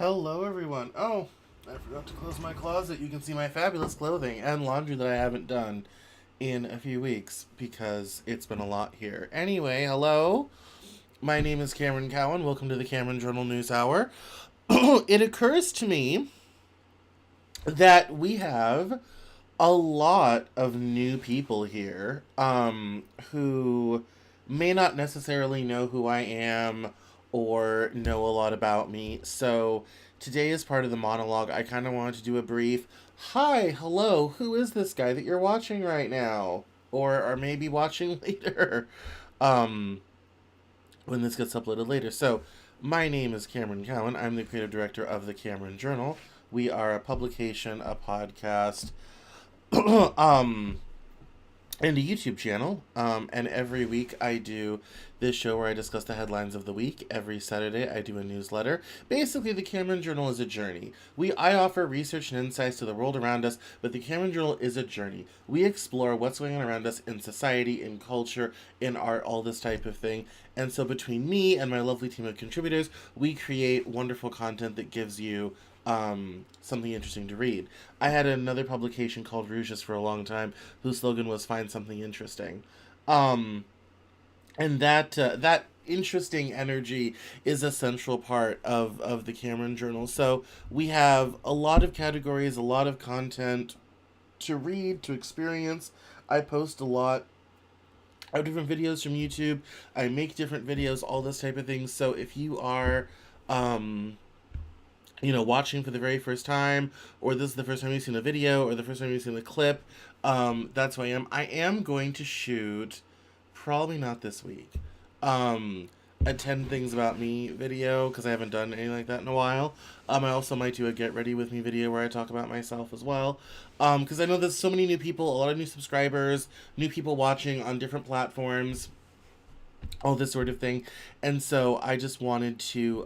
Hello, everyone. Oh, I forgot to close my closet. You can see my fabulous clothing and laundry that I haven't done in a few weeks because it's been a lot here. Anyway, hello. My name is Cameron Cowan. Welcome to the Cameron Journal News Hour. It occurs to me that we have a lot of new people here who may not necessarily know who I am or know a lot about me. So today, as part of the monologue, I kind of wanted to do a brief hi, hello, who is this guy that you're watching right now? Or are maybe watching later um, when this gets uploaded later. So, my name is Cameron Cowan. I'm the creative director of the Cameron Journal. We are a publication, a podcast, um, and a YouTube channel. And every week I do this show where I discuss the headlines of the week. Every Saturday I do a newsletter. Basically, the Cameron Journal is a journey. I offer research and insights to the world around us, but the Cameron Journal is a journey. We explore what's going on around us in society, in culture, in art, all this type of thing. And so between me and my lovely team of contributors, we create wonderful content that gives you something interesting to read. I had another publication called Rouges for a long time, whose slogan was "Find something interesting," and that interesting energy is a central part of the Cameron Journal. So we have a lot of categories, a lot of content to read, to experience. I post a lot of different videos from YouTube. I make different videos, all this type of thing. So if you are watching for the very first time, or this is the first time you've seen a video, or the first time you've seen a clip, that's who I am. I am going to shoot, probably not this week, a 10 Things About Me video, because I haven't done anything like that in a while. I also might do a Get Ready With Me video where I talk about myself as well, because I know there's so many new people, a lot of new subscribers, new people watching on different platforms, all this sort of thing, and so I just wanted to,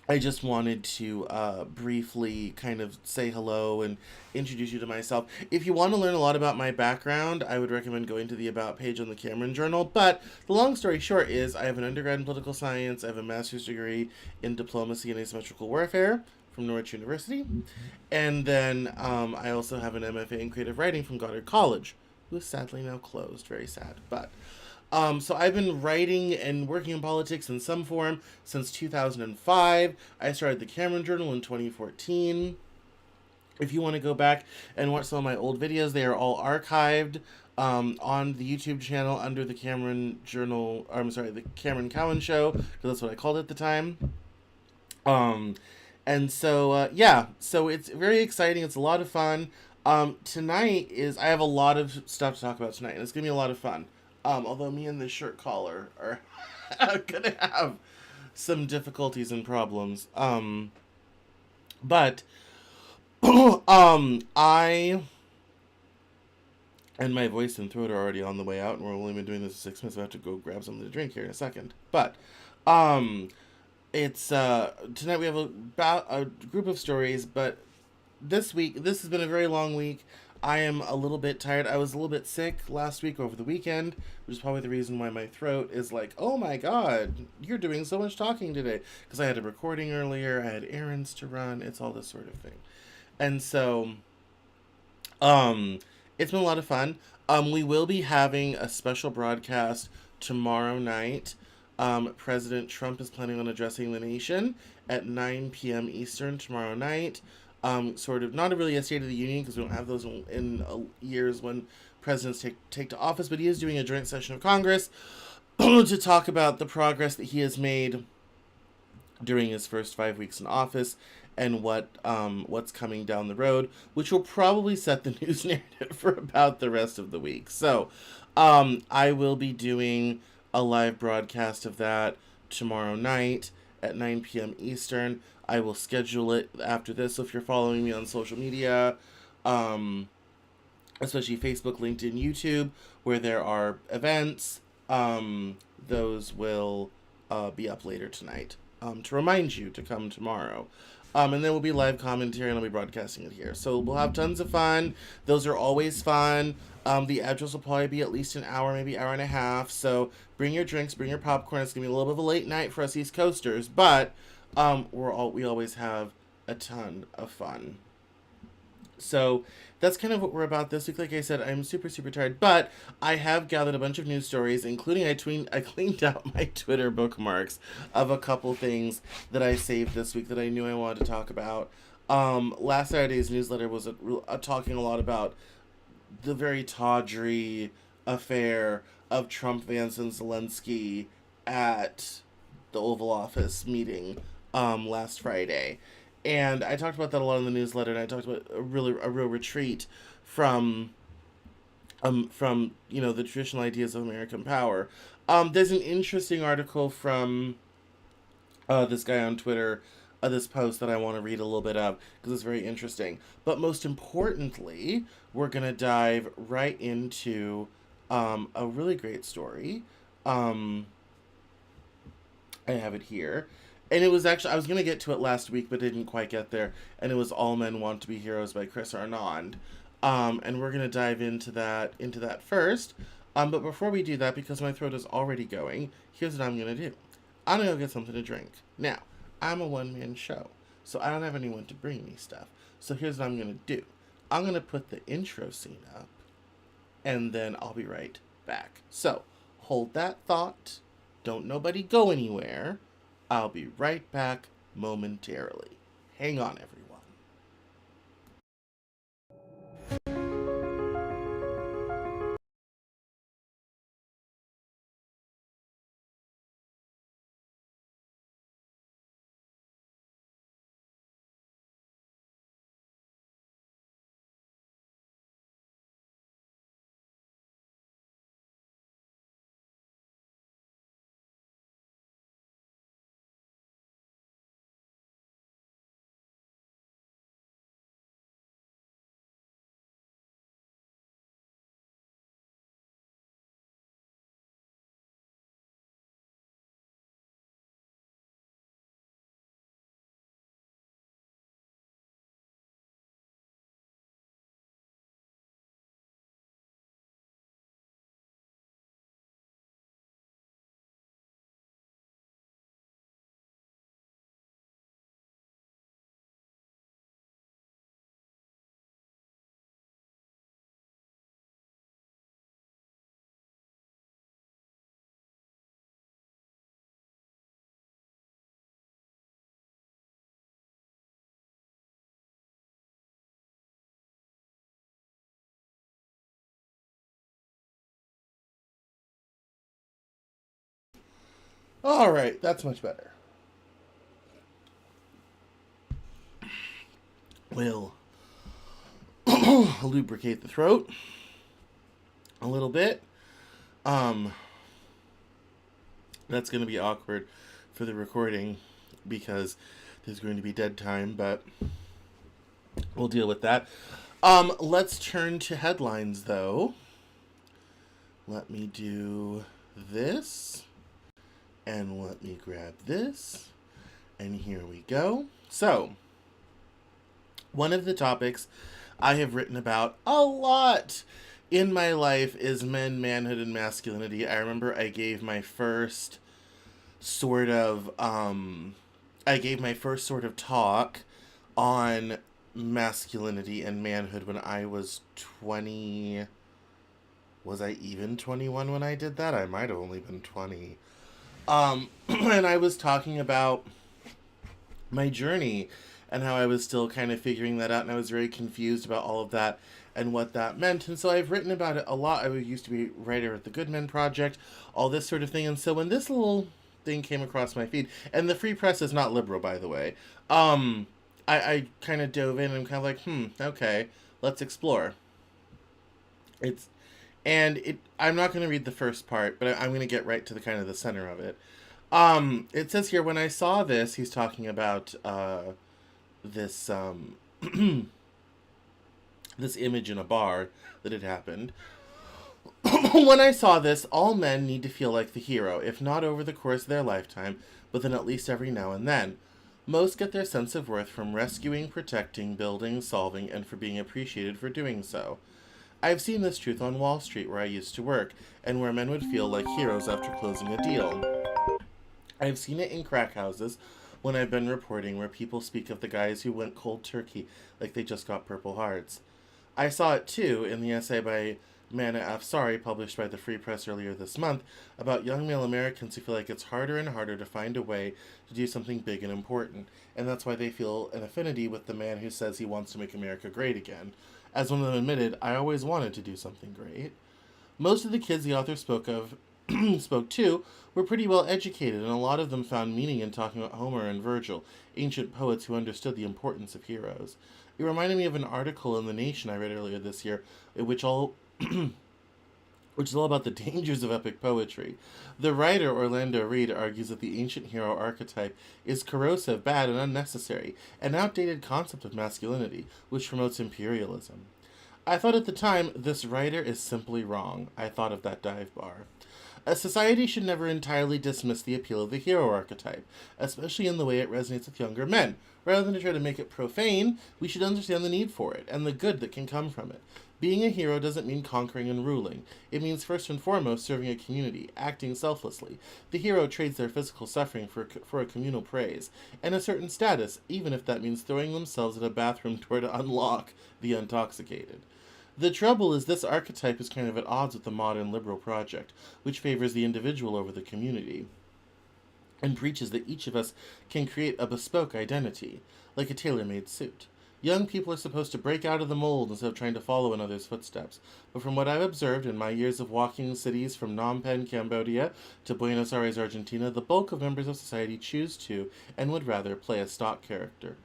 I just wanted to briefly kind of say hello and introduce you to myself. If you want to learn a lot about my background, I would recommend going to the About page on the Cameron Journal. But the long story short is I have an undergrad in political science, I have a master's degree in diplomacy and asymmetrical warfare from Norwich University, and then I also have an MFA in creative writing from Goddard College, who is sadly now closed. Very sad, but... so I've been writing and working in politics in some form since 2005. I started the Cameron Journal in 2014. If you want to go back and watch some of my old videos, they are all archived on the YouTube channel under the Cameron Journal, or I'm sorry, the Cameron Cowan Show, because that's what I called it at the time. And so, yeah, so it's very exciting. It's a lot of fun. Tonight I have a lot of stuff to talk about tonight, and it's going to be a lot of fun. Although me and this shirt collar are gonna have some difficulties and problems. But I and my voice and throat are already on the way out, and we're only been doing this for 6 minutes. So I have to go grab something to drink here in a second. But it's tonight we have about a group of stories. But this has been a very long week. I am a little bit tired. I was a little bit sick last week over the weekend, which is probably the reason why my throat is like, oh my god, you're doing so much talking today. Because I had a recording earlier, I had errands to run, it's all this sort of thing. And so, it's been a lot of fun. We will be having a special broadcast tomorrow night. President Trump is planning on addressing the nation at 9 p.m. Eastern tomorrow night. Sort of not really a State of the Union, because we don't have those in years when presidents take to office, but he is doing a joint session of Congress to talk about the progress that he has made during his first 5 weeks in office and what's coming down the road, which will probably set the news narrative for about the rest of the week. So I will be doing a live broadcast of that tomorrow night at 9 p.m. Eastern. I will schedule it after this, so if you're following me on social media, especially Facebook, LinkedIn, YouTube, where there are events, those will be up later tonight to remind you to come tomorrow. And then we'll be live commentary and I'll be broadcasting it here. So we'll have tons of fun. Those are always fun. The address will probably be at least an hour, maybe hour and a half. So bring your drinks, bring your popcorn. It's gonna be a little bit of a late night for us East Coasters, but we always have a ton of fun. So that's kind of what we're about this week. Like I said, I'm super, super tired, but I have gathered a bunch of news stories, including I cleaned out my Twitter bookmarks of a couple things that I saved this week that I knew I wanted to talk about. Last Saturday's newsletter was talking a lot about the very tawdry affair of Trump, Vance, and Zelensky at the Oval Office meeting last Friday. And I talked about that a lot in the newsletter, and I talked about a real retreat from the traditional ideas of American power. There's an interesting article from this guy on Twitter, this post that I want to read a little bit of because it's very interesting. But most importantly, we're gonna dive right into a really great story. I have it here. And it was actually, I was going to get to it last week, but didn't quite get there. And it was All Men Want to Be Heroes by Chris Arnond. And we're going to dive into that first. But before we do that, because my throat is already going, here's what I'm going to do. I'm going to go get something to drink. Now, I'm a one-man show, so I don't have anyone to bring me stuff. So here's what I'm going to do. I'm going to put the intro scene up, and then I'll be right back. So, hold that thought. Don't nobody go anywhere. I'll be right back momentarily. Hang on, everyone. All right, that's much better. We'll lubricate the throat a little bit. That's going to be awkward for the recording because there's going to be dead time, but we'll deal with that. Let's turn to headlines, though. Let me do this, and let me grab this, and here we go. So, one of the topics I have written about a lot in my life is men, manhood, and masculinity. I remember I gave my first sort of talk on masculinity and manhood when I was 20. Was I even 21 when I did that? I might have only been 20. And I was talking about my journey and how I was still kind of figuring that out, and I was very confused about all of that and what that meant. And so I've written about it a lot. I used to be a writer at the Good Men Project, all this sort of thing. And so when this little thing came across my feed, and the Free Press is not liberal, by the way, I kind of dove in and I'm kind of like, okay, let's explore. I'm not going to read the first part, but I'm going to get right to the kind of the center of it. It says here, when I saw this, he's talking about this this image in a bar that had happened. When I saw this, all men need to feel like the hero, if not over the course of their lifetime, but then at least every now and then. Most get their sense of worth from rescuing, protecting, building, solving, and for being appreciated for doing so. I've seen this truth on Wall Street, where I used to work, and where men would feel like heroes after closing a deal. I've seen it in crack houses when I've been reporting, where people speak of the guys who went cold turkey like they just got Purple Hearts. I saw it too in the essay by Mana Afsari, published by the Free Press earlier this month, about young male Americans who feel like it's harder and harder to find a way to do something big and important, and that's why they feel an affinity with the man who says he wants to make America great again. As one of them admitted, I always wanted to do something great. Most of the kids the author spoke of spoke to were pretty well educated, and a lot of them found meaning in talking about Homer and Virgil, ancient poets who understood the importance of heroes. It reminded me of an article in The Nation I read earlier this year, which all which is all about the dangers of epic poetry. The writer Orlando Reed argues that the ancient hero archetype is corrosive, bad, and unnecessary, an outdated concept of masculinity, which promotes imperialism. I thought at the time, this writer is simply wrong. I thought of that dive bar. A society should never entirely dismiss the appeal of the hero archetype, especially in the way it resonates with younger men. Rather than to try to make it profane, we should understand the need for it and the good that can come from it. Being a hero doesn't mean conquering and ruling. It means first and foremost serving a community, acting selflessly. The hero trades their physical suffering for a communal praise, and a certain status, even if that means throwing themselves at a bathroom door to unlock the intoxicated. The trouble is this archetype is kind of at odds with the modern liberal project, which favors the individual over the community, and preaches that each of us can create a bespoke identity, like a tailor-made suit. Young people are supposed to break out of the mold instead of trying to follow in others' footsteps. But from what I've observed in my years of walking cities from Phnom Penh, Cambodia to Buenos Aires, Argentina, the bulk of members of society choose to and would rather play a stock character.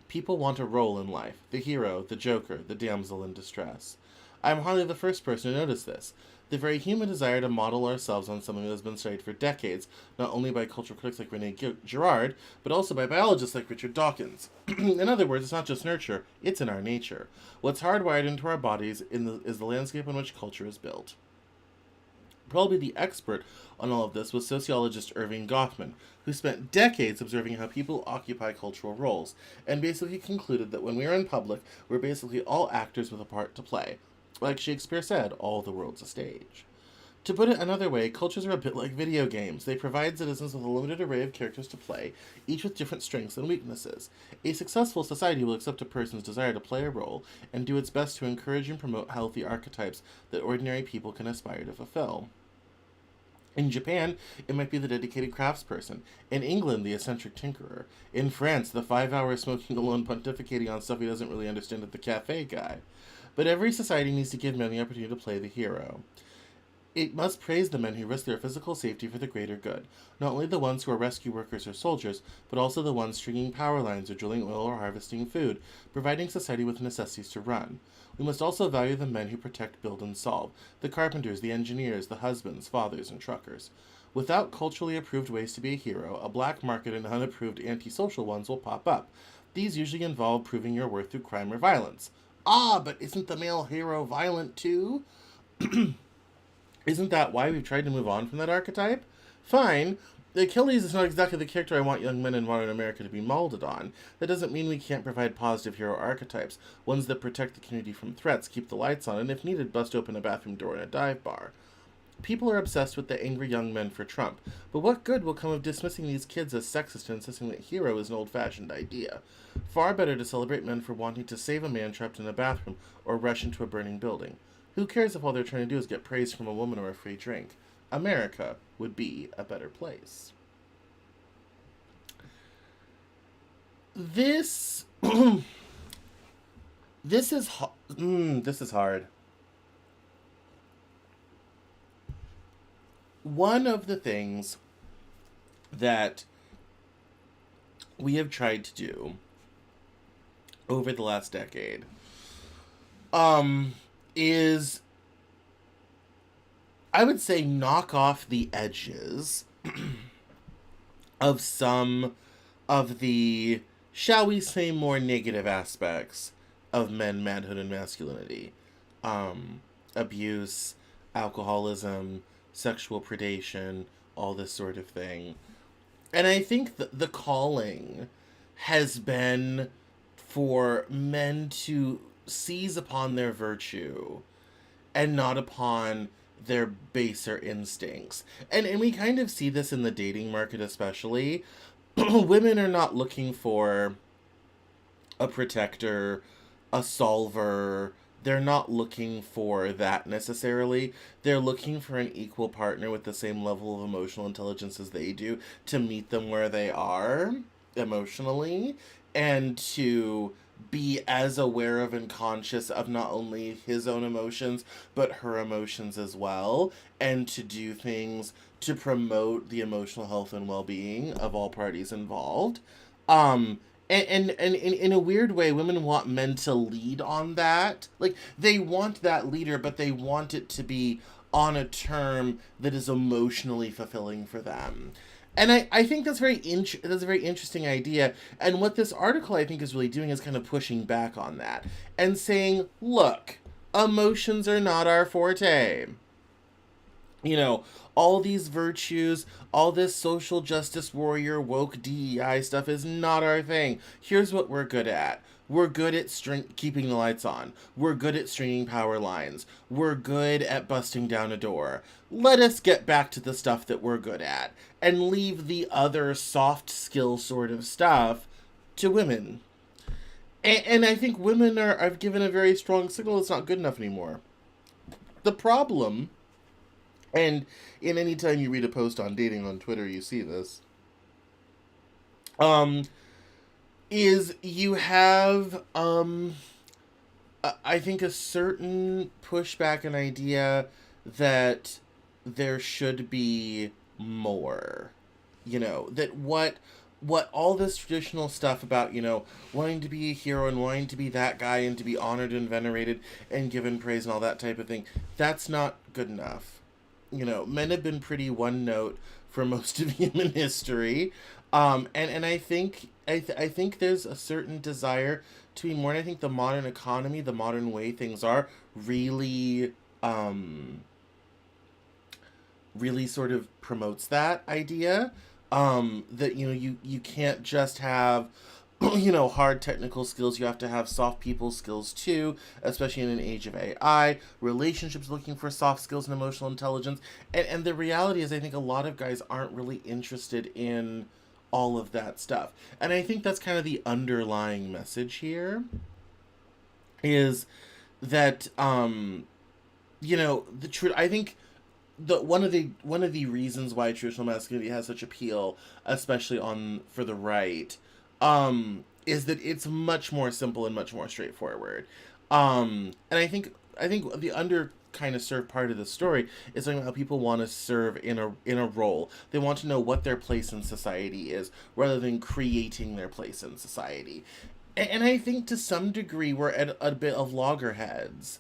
People want a role in life, the hero, the joker, the damsel in distress. I am hardly the first person to notice this. The very human desire to model ourselves on something that has been studied for decades, not only by cultural critics like Rene Girard, but also by biologists like Richard Dawkins. In other words, it's not just nurture, it's in our nature. What's hardwired into our bodies is the landscape on which culture is built. Probably the expert on all of this was sociologist Irving Goffman, who spent decades observing how people occupy cultural roles, and basically concluded that when we are in public, we're basically all actors with a part to play. Like Shakespeare said, all the world's a stage. To put it another way, cultures are a bit like video games. They provide citizens with a limited array of characters to play, each with different strengths and weaknesses. A successful society will accept a person's desire to play a role and do its best to encourage and promote healthy archetypes that ordinary people can aspire to fulfill. In Japan, it might be the dedicated craftsperson. In England, the eccentric tinkerer. In France, the 5-hour smoking alone pontificating on stuff he doesn't really understand at the cafe guy. But every society needs to give men the opportunity to play the hero. It must praise the men who risk their physical safety for the greater good, not only the ones who are rescue workers or soldiers, but also the ones stringing power lines or drilling oil or harvesting food, providing society with necessities to run. We must also value the men who protect, build, and solve, the carpenters, the engineers, the husbands, fathers, and truckers. Without culturally approved ways to be a hero, a black market and unapproved antisocial ones will pop up. These usually involve proving your worth through crime or violence. Ah, but isn't the male hero violent too? Isn't that why we've tried to move on from that archetype? Fine. Achilles is not exactly the character I want young men in modern America to be molded on. That doesn't mean we can't provide positive hero archetypes, ones that protect the community from threats, keep the lights on, and if needed, bust open a bathroom door in a dive bar. People are obsessed with the angry young men for Trump, but what good will come of dismissing these kids as sexist and insisting that hero is an old-fashioned idea? Far better to celebrate men for wanting to save a man trapped in a bathroom or rush into a burning building. Who cares if all they're trying to do is get praise from a woman or a free drink? America would be a better place. This this is this is hard. One of the things that we have tried to do over the last decade is, I would say, knock off the edges of some of the, shall we say, more negative aspects of men, manhood, and masculinity. Abuse, alcoholism, sexual predation, all this sort of thing. And I think that the calling has been for men to seize upon their virtue and not upon their baser instincts. And we kind of see this in the dating market especially. Women are not looking for a protector, a solver. They're not looking for that necessarily. They're looking for an equal partner with the same level of emotional intelligence as they do to meet them where they are emotionally and to be as aware of and conscious of not only his own emotions but her emotions as well, and to do things to promote the emotional health and well-being of all parties involved. um and in a weird way, women want men to lead on that. Like, they want that leader, but they want it to be on a term that is emotionally fulfilling for them. And I think that's a very interesting idea. And what this article, I think, is really doing is kind of pushing back on that and saying, look, emotions are not our forte. You know, all these virtues, all this social justice warrior, woke DEI stuff is not our thing. Here's what we're good at. We're good at keeping the lights on. We're good at stringing power lines. We're good at busting down a door. Let us get back to the stuff that we're good at and leave the other soft skill sort of stuff to women. And I think women have given a very strong signal it's not good enough anymore. The problem, and in any time you read a post on dating on Twitter, you see this, um, is you have, I think, a certain pushback and idea that there should be more. You know, that what all this traditional stuff about, you know, wanting to be a hero and wanting to be that guy and to be honored and venerated and given praise and all that type of thing, that's not good enough. You know, men have been pretty one note for most of human history. And I think there's a certain desire to be more, and I think the modern economy, the modern way things are, really really sort of promotes that idea, that, you know, you can't just have you know, hard technical skills. You have to have soft people skills too, especially in an age of AI. Relationships looking for soft skills and emotional intelligence. And the reality is, I think a lot of guys aren't really interested in all of that stuff. And I think that's kind of the underlying message here, is that, you know, I think one of the reasons why traditional masculinity has such appeal, especially on for the right, is that it's much more simple and much more straightforward. And I think the under kind of served part of the story is talking about how people want to serve in a role. They want to know what their place in society is, rather than creating their place in society. And I think to some degree we're at a bit of loggerheads,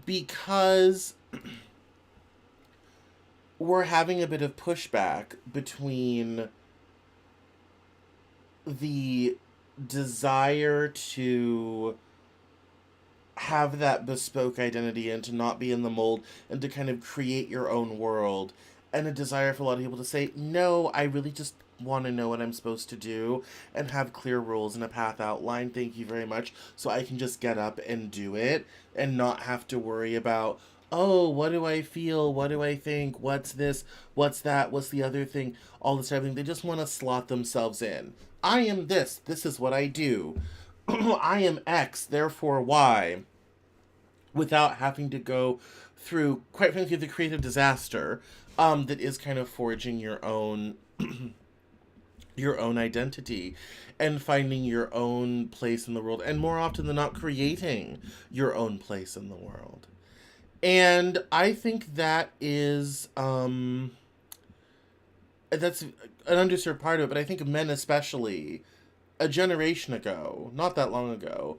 because we're having a bit of pushback between the desire to have that bespoke identity and to not be in the mold and to kind of create your own world, and a desire for a lot of people to say, no, I really just want to know what I'm supposed to do and have clear rules and a path outlined. Thank you very much. So I can just get up and do it and not have to worry about, oh, what do I feel? What do I think? What's this? What's that? What's the other thing? All this type of thing. They just want to slot themselves in. I am this. This is what I do. I am X, therefore Y, without having to go through, quite frankly, the creative disaster, that is kind of forging your own your own identity and finding your own place in the world, and more often than not creating your own place in the world. And I think that is, that's an underserved part of it, but I think men especially, a generation ago, not that long ago,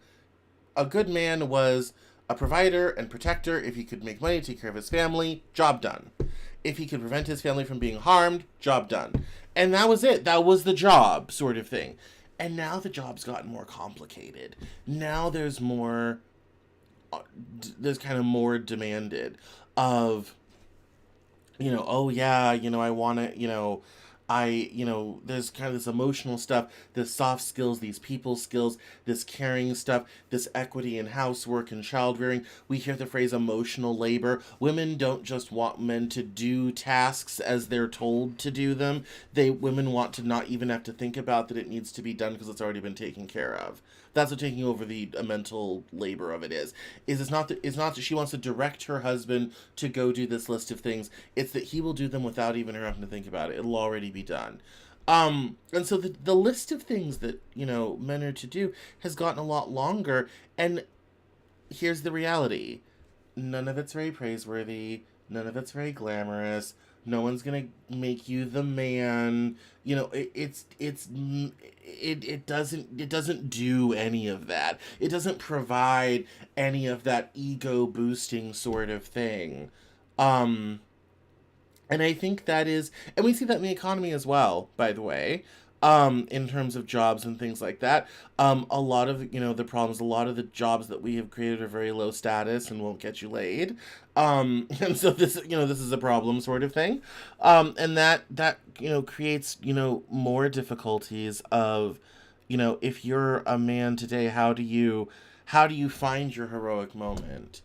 a good man was a provider and protector. If he could make money, take care of his family, job done. If he could prevent his family from being harmed, job done. And that was it. That was the job, sort of thing. And now the job's gotten more complicated. Now there's more, there's kind of more demanded of, you know, oh yeah, you know, I want to, you know, there's kind of this emotional stuff, this soft skills, these people skills, this caring stuff, this equity in housework and child rearing. We hear the phrase emotional labor. Women don't just want men to do tasks as they're told to do them. Women want to not even have to think about that it needs to be done because it's already been taken care of. That's what taking over the mental labor of it is. It's not that she wants to direct her husband to go do this list of things. It's that he will do them without even her having to think about it. It'll already be done. And so the list of things that, men are to do has gotten a lot longer. And here's the reality. None of it's very praiseworthy. None of it's very glamorous. No one's gonna make you the man. It doesn't do any of that. It doesn't provide any of that ego boosting sort of thing. Um, and I think that is, and we see that in the economy as well, by the way, in terms of jobs and things like that. A lot of, the problems, a lot of the jobs that we have created are very low status and won't get you laid. And so this is a problem sort of thing. And that creates, more difficulties of, if you're a man today, how do you find your heroic moment?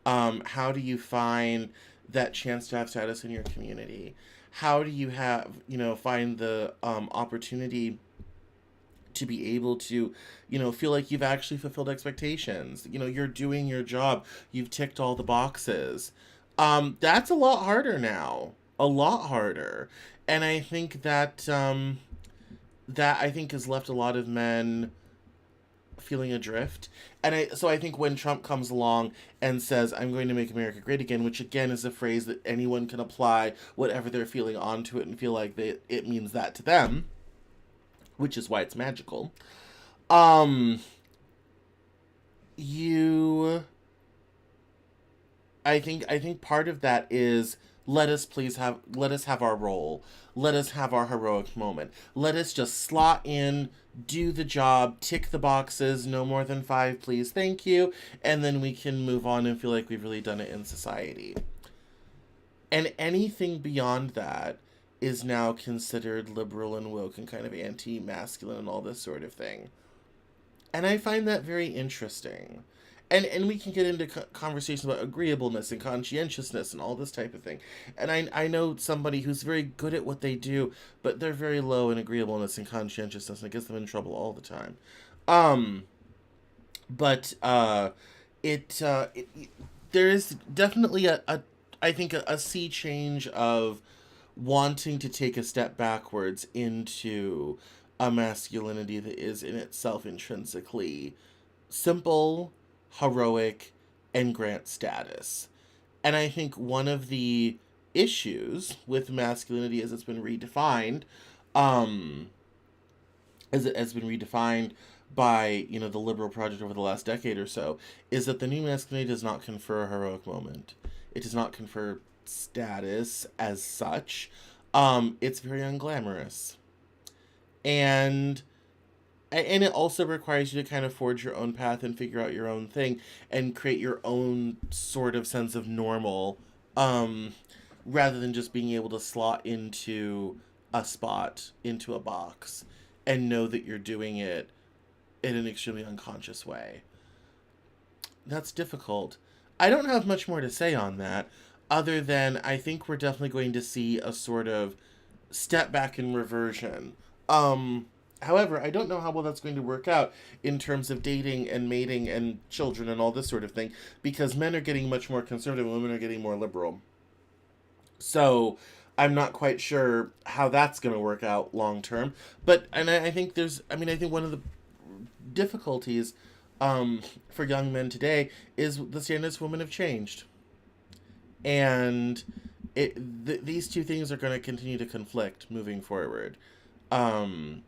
How do you find that chance to have status in your community? How do you find the opportunity to be able to, feel like you've actually fulfilled expectations? You're doing your job. You've ticked all the boxes. That's a lot harder now. A lot harder. And I think that I think has left a lot of men feeling adrift. So I think when Trump comes along and says, I'm going to make America great again, which again is a phrase that anyone can apply whatever they're feeling onto it and feel like it means that to them, which is why it's magical. Um, you, I think part of that is let us have our role. Let us have our heroic moment. Let us just slot in, do the job, tick the boxes, no more than 5, please, thank you, and then we can move on and feel like we've really done it in society. And anything beyond that is now considered liberal and woke and kind of anti-masculine and all this sort of thing. And I find that very interesting. And we can get into conversations about agreeableness and conscientiousness and all this type of thing. And I know somebody who's very good at what they do, but they're very low in agreeableness and conscientiousness, and it gets them in trouble all the time. Um, but there is definitely I think a sea change of wanting to take a step backwards into a masculinity that is in itself intrinsically simple, heroic, and grant status. And I think one of the issues with masculinity as it's been redefined, um, as it has been redefined by, the liberal project over the last decade or so, is that the new masculinity does not confer a heroic moment. It does not confer status as such. It's very unglamorous. And it also requires you to kind of forge your own path and figure out your own thing and create your own sort of sense of normal, um, rather than just being able to slot into a spot, into a box, and know that you're doing it in an extremely unconscious way. That's difficult. I don't have much more to say on that, other than I think we're definitely going to see a sort of step back and reversion. However, I don't know how well that's going to work out in terms of dating and mating and children and all this sort of thing, because men are getting much more conservative and women are getting more liberal. So I'm not quite sure how that's going to work out long term. I think I think one of the difficulties for young men today is the standards for women have changed. And these two things are going to continue to conflict moving forward. Um,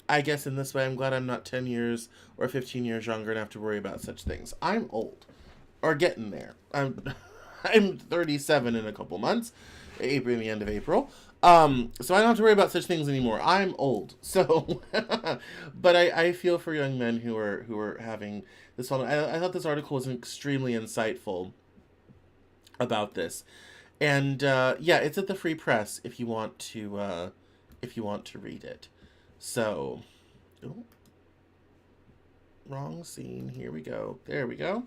I guess in this way, I'm glad I'm not 10 years or 15 years younger and have to worry about such things. I'm old, or getting there. I'm 37 in a couple months, April, the end of April. So I don't have to worry about such things anymore. I'm old, so. But I feel for young men who are having this one. I thought this article was extremely insightful about this, and yeah, it's at the Free Press if you want to if you want to read it. So, oh, wrong scene. Here we go. There we go.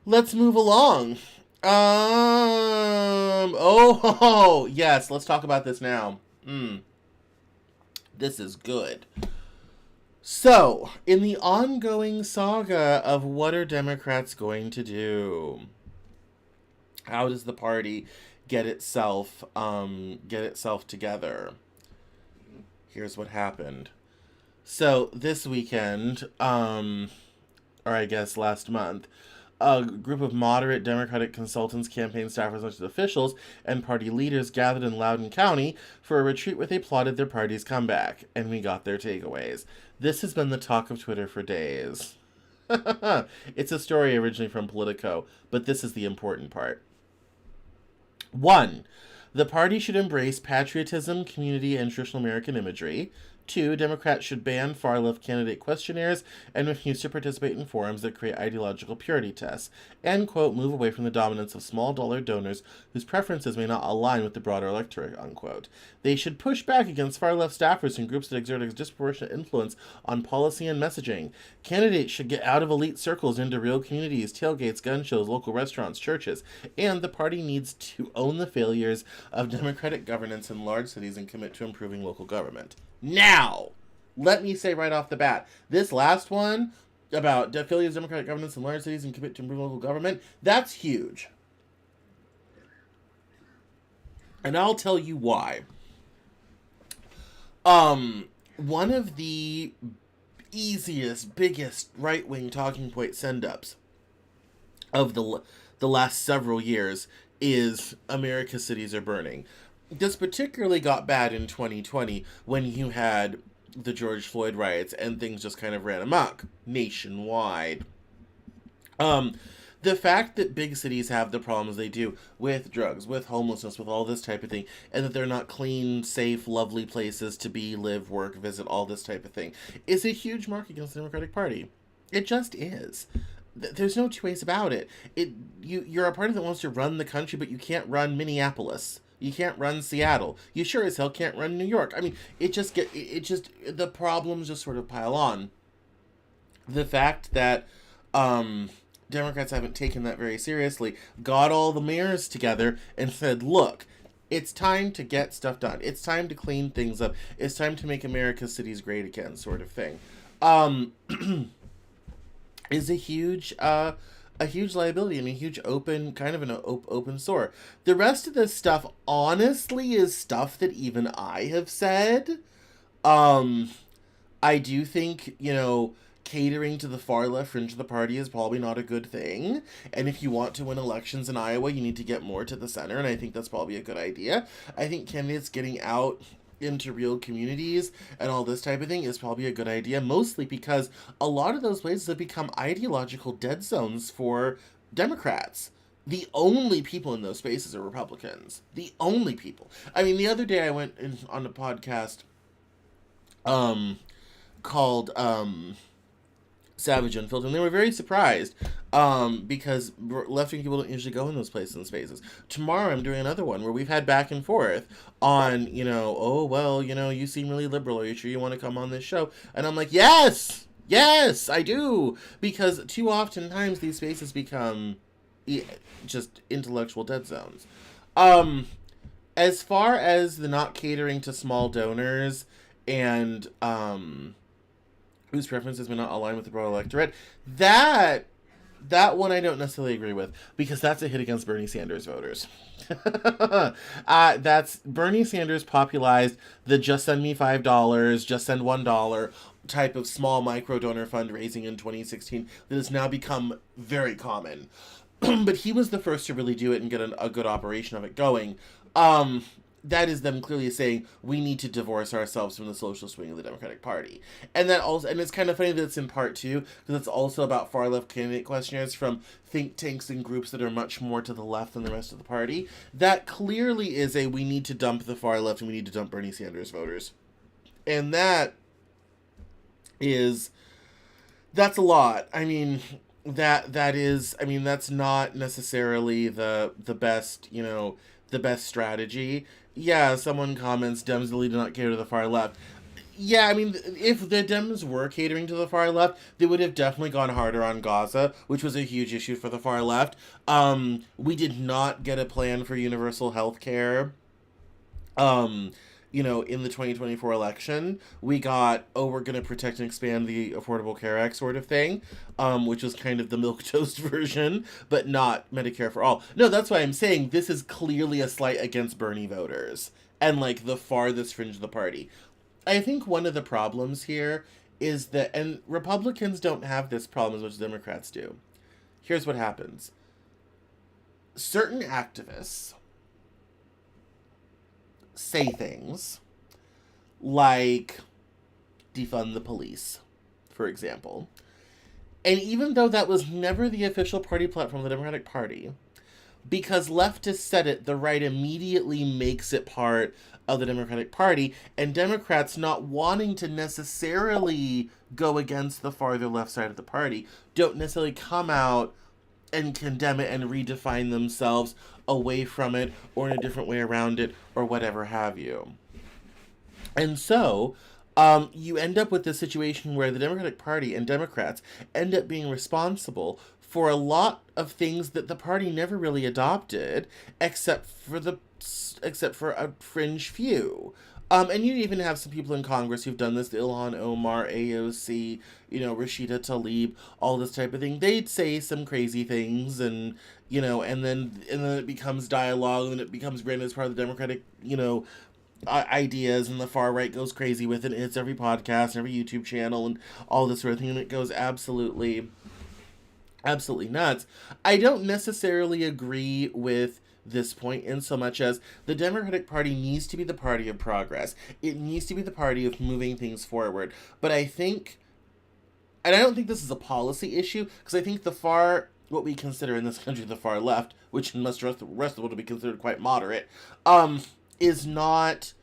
Let's move along. Oh, yes, let's talk about this now. This is good. So, in the ongoing saga of what are Democrats going to do? How does the party get itself together? Here's what happened. So, this weekend, or I guess last month, a group of moderate Democratic consultants, campaign staffers, elected officials, and party leaders gathered in Loudoun County for a retreat where they plotted their party's comeback, and we got their takeaways. This has been the talk of Twitter for days. It's a story originally from Politico, but this is the important part. 1. The party should embrace patriotism, community, and traditional American imagery. 2. Democrats should ban far-left candidate questionnaires and refuse to participate in forums that create ideological purity tests. And, quote, move away from the dominance of small-dollar donors whose preferences may not align with the broader electorate, unquote. They should push back against far-left staffers and groups that exert a disproportionate influence on policy and messaging. Candidates should get out of elite circles into real communities, tailgates, gun shows, local restaurants, churches. And the party needs to own the failures of democratic governance in large cities and commit to improving local government. Now, let me say right off the bat, this last one about failures of democratic governance in large cities and commit to improving local government, that's huge. And I'll tell you why. One of the easiest, biggest right-wing talking point send-ups of the last several years is America's cities are burning. This particularly got bad in 2020 when you had the George Floyd riots and things just kind of ran amok nationwide. The fact that big cities have the problems they do with drugs, with homelessness, with all this type of thing, and that they're not clean, safe, lovely places to be, live, work, visit, all this type of thing, is a huge mark against the Democratic Party. It just is. There's no two ways about it. You're a party that wants to run the country, but you can't run Minneapolis. You can't run Seattle. You sure as hell can't run New York. I mean, the problems just sort of pile on. The fact that Democrats haven't taken that very seriously, got all the mayors together and said, look, it's time to get stuff done. It's time to clean things up. It's time to make America's cities great again, sort of thing. Is a huge liability and a huge open sore. The rest of this stuff, honestly, is stuff that even I have said. I do think, catering to the far left fringe of the party is probably not a good thing. And if you want to win elections in Iowa, you need to get more to the center. And I think that's probably a good idea. I think candidates getting out into real communities and all this type of thing is probably a good idea, mostly because a lot of those places have become ideological dead zones for Democrats. The only people in those spaces are Republicans. The only people. I mean, the other day I went on a podcast called Savage Unfiltered, and they were very surprised because left-wing people don't usually go in those places and spaces. Tomorrow I'm doing another one where we've had back and forth on, you seem really liberal. Are you sure you want to come on this show? And I'm like, yes, I do. Because too often times these spaces become just intellectual dead zones. As far as the not catering to small donors and whose preferences may not align with the broad electorate, that one I don't necessarily agree with, because that's a hit against Bernie Sanders voters. That's Bernie Sanders popularized the just send me $5, just send $1 type of small micro donor fundraising in 2016 that has now become very common. But he was the first to really do it and get a good operation of it going. That is them clearly saying we need to divorce ourselves from the socialist wing of the Democratic Party. And it's kind of funny that it's in part two, because it's also about far left candidate questionnaires from think tanks and groups that are much more to the left than the rest of the party. That clearly is we need to dump the far left and we need to dump Bernie Sanders voters. And that's a lot. I mean, that is, I mean, that's not necessarily the best, the best strategy. Yeah, someone comments Dems really do not cater to the far left. Yeah, I mean, if the Dems were catering to the far left, they would have definitely gone harder on Gaza, which was a huge issue for the far left. We did not get a plan for universal health care. Um, in the 2024 election, we got, oh, we're going to protect and expand the Affordable Care Act sort of thing, which was kind of the milquetoast version, but not Medicare for all. No, that's why I'm saying this is clearly a slight against Bernie voters and like the farthest fringe of the party. I think one of the problems here is that, and Republicans don't have this problem as much as Democrats do. Here's what happens: certain activists say things like defund the police, for example. And even though that was never the official party platform of the Democratic Party, because leftists said it, the right immediately makes it part of the Democratic Party, and Democrats, not wanting to necessarily go against the farther left side of the party, don't necessarily come out and condemn it and redefine themselves away from it or in a different way around it or whatever have you. And so you end up with this situation where the Democratic Party and Democrats end up being responsible for a lot of things that the party never really adopted, except for a fringe few. And you even have some people in Congress who've done this: Ilhan Omar, AOC, Rashida Tlaib, all this type of thing. They'd say some crazy things, and and then it becomes dialogue, and it becomes branded as part of the Democratic, ideas, and the far right goes crazy with it. It's every podcast, every YouTube channel, and all this sort of thing, and it goes absolutely nuts. I don't necessarily agree with this point in so much as the Democratic Party needs to be the party of progress. It needs to be the party of moving things forward. But I think, and I don't think this is a policy issue, because I think what we consider in this country the far left, which must the rest of the world be considered quite moderate, is not.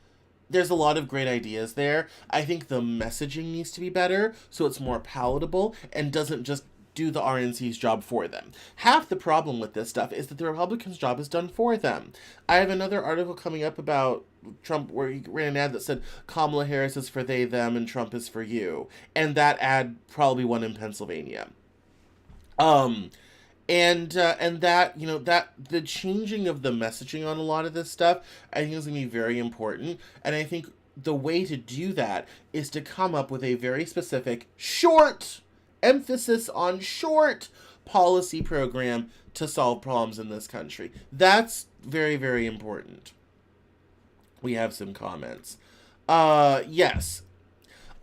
There's a lot of great ideas there. I think the messaging needs to be better so it's more palatable and doesn't just do the RNC's job for them. Half the problem with this stuff is that the Republicans' job is done for them. I have another article coming up about Trump where he ran an ad that said Kamala Harris is for they, them, and Trump is for you. And that ad probably won in Pennsylvania. And that, that the changing of the messaging on a lot of this stuff, I think is going to be very important. And I think the way to do that is to come up with a very specific, short, emphasis on short policy program to solve problems in this country. That's very, very important. We have some comments. Yes.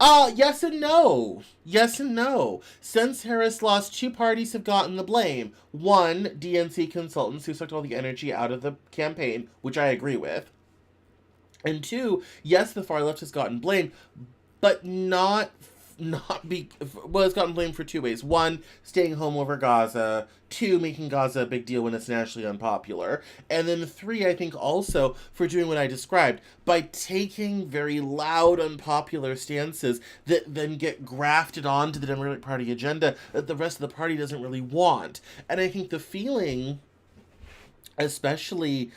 Yes and no. Yes and no. Since Harris lost, two parties have gotten the blame. One, DNC consultants who sucked all the energy out of the campaign, which I agree with. And two, yes, the far left has gotten blamed, but it's gotten blamed for two ways. One, staying home over Gaza. Two, making Gaza a big deal when it's nationally unpopular. And then three, I think also for doing what I described, by taking very loud, unpopular stances that then get grafted onto the Democratic Party agenda that the rest of the party doesn't really want. And I think the feeling, especially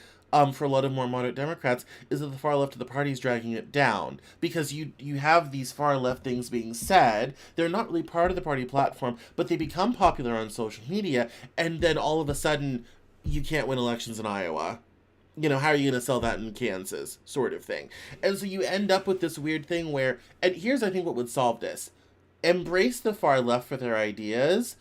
for a lot of more moderate Democrats, is that the far left of the party is dragging it down. Because you have these far left things being said, they're not really part of the party platform, but they become popular on social media, and then all of a sudden, you can't win elections in Iowa. How are you going to sell that in Kansas? Sort of thing. And so you end up with this weird thing where, and here's I think what would solve this: embrace the far left for their ideas,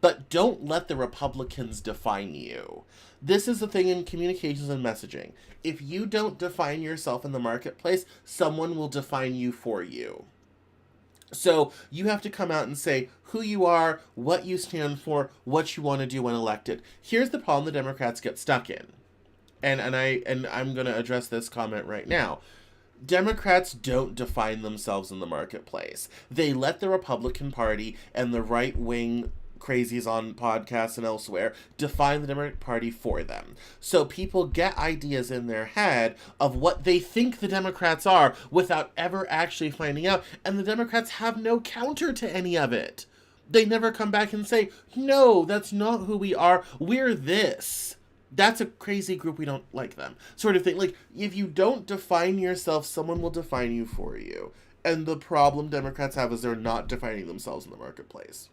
but don't let the Republicans define you. This is the thing in communications and messaging. If you don't define yourself in the marketplace, someone will define you for you. So you have to come out and say who you are, what you stand for, what you want to do when elected. Here's the problem the Democrats get stuck in. And I'm going to address this comment right now. Democrats don't define themselves in the marketplace. They let the Republican Party and the right-wing crazies on podcasts and elsewhere define the Democratic Party for them. So people get ideas in their head of what they think the Democrats are without ever actually finding out, and the Democrats have no counter to any of it. They never come back and say, no, that's not who we are. We're this. That's a crazy group. We don't like them. Sort of thing. Like, if you don't define yourself, someone will define you for you. And the problem Democrats have is they're not defining themselves in the marketplace.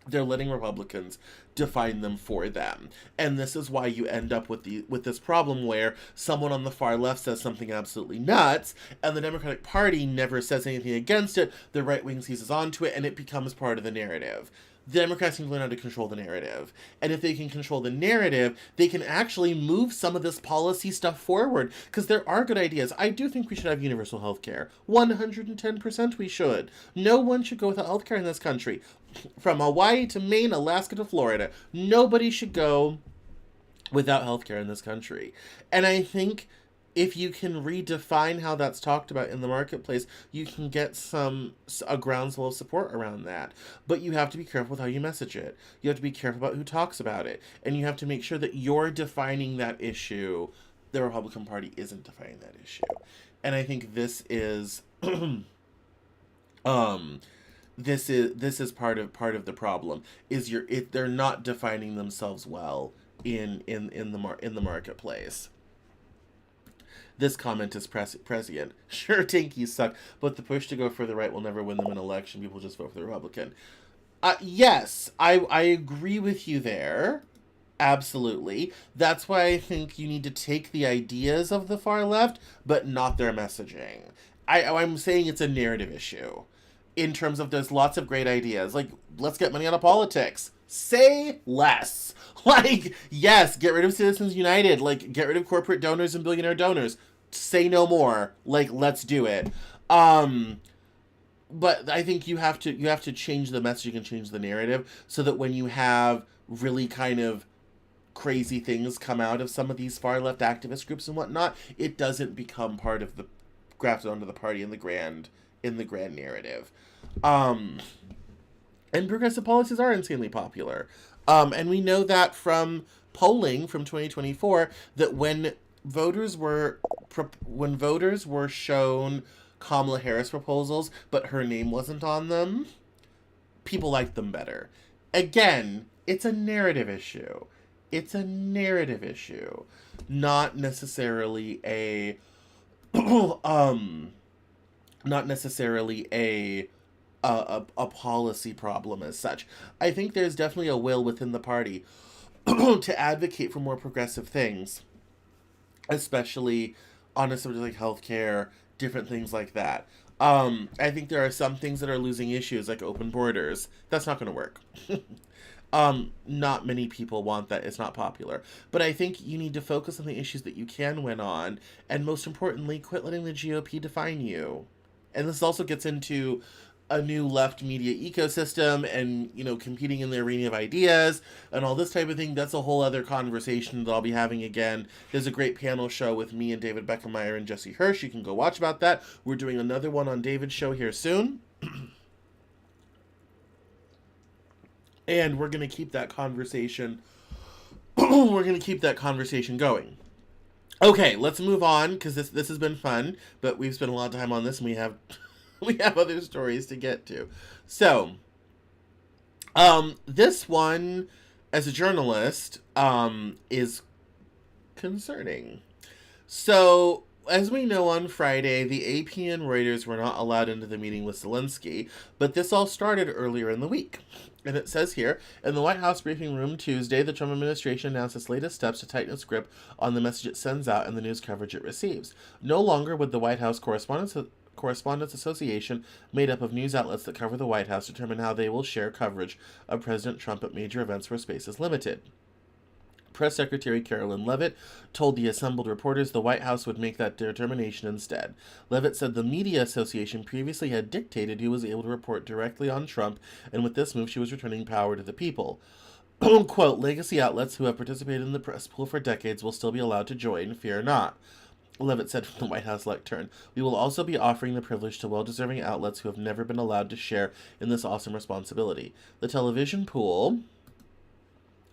They're letting Republicans define them for them. And this is why you end up with this problem where someone on the far left says something absolutely nuts, and the Democratic Party never says anything against it. The right wing seizes onto it, and it becomes part of the narrative. The Democrats need to learn how to control the narrative. And if they can control the narrative, they can actually move some of this policy stuff forward. Because there are good ideas. I do think we should have universal health care. 110% we should. No one should go without health care in this country. From Hawaii to Maine, Alaska to Florida. Nobody should go without health care in this country. And I think if you can redefine how that's talked about in the marketplace, you can get a groundswell of support around that. But you have to be careful with how you message it. You have to be careful about who talks about it. And you have to make sure that you're defining that issue. The Republican Party isn't defining that issue. And I think this is this is part of the problem, is they're not defining themselves well in the marketplace. This comment is prescient. Sure, tankies suck, but the push to go for the right will never win them an election. People just vote for the Republican. Yes, I agree with you there. Absolutely. That's why I think you need to take the ideas of the far left, but not their messaging. I'm saying it's a narrative issue. In terms of, there's lots of great ideas. Like, let's get money out of politics. Say less. Like, yes, get rid of Citizens United. Like, get rid of corporate donors and billionaire donors. Say no more. Like, let's do it. But I think you have to change the messaging and change the narrative so that when you have really kind of crazy things come out of some of these far left activist groups and whatnot, it doesn't become part of the grafted onto the party in the grand narrative. And progressive policies are insanely popular. And we know that from polling from 2024 that when voters were shown Kamala Harris proposals, but her name wasn't on them, people liked them better. Again, it's a narrative issue. It's a narrative issue, not necessarily a policy problem as such. I think there's definitely a will within the party to advocate for more progressive things, especially on a subject like healthcare, different things like that. I think there are some things that are losing issues, like open borders. That's not going to work. Not many people want that. It's not popular. But I think you need to focus on the issues that you can win on, and most importantly, quit letting the GOP define you. And this also gets into a new left media ecosystem and, competing in the arena of ideas and all this type of thing. That's a whole other conversation that I'll be having again. There's a great panel show with me and David Beckemeyer and Jesse Hirsch. You can go watch about that. We're doing another one on David's show here soon. And we're going to keep that conversation going. Okay, let's move on, because this has been fun, but we've spent a lot of time on this, and we have other stories to get to. So, this one, as a journalist, is concerning. So, as we know, on Friday, the AP and Reuters were not allowed into the meeting with Zelensky, but this all started earlier in the week. And it says here, in the White House briefing room Tuesday, the Trump administration announced its latest steps to tighten its grip on the message it sends out and the news coverage it receives. No longer would the White House Correspondents Association, made up of news outlets that cover the White House, determine how they will share coverage of President Trump at major events where space is limited. Press Secretary Carolyn Leavitt told the assembled reporters the White House would make that determination instead. Leavitt said the Media Association previously had dictated who was able to report directly on Trump, and with this move she was returning power to the people. Quote, legacy outlets who have participated in the press pool for decades will still be allowed to join, fear not. Leavitt said from the White House lectern. We will also be offering the privilege to well-deserving outlets who have never been allowed to share in this awesome responsibility. The television pool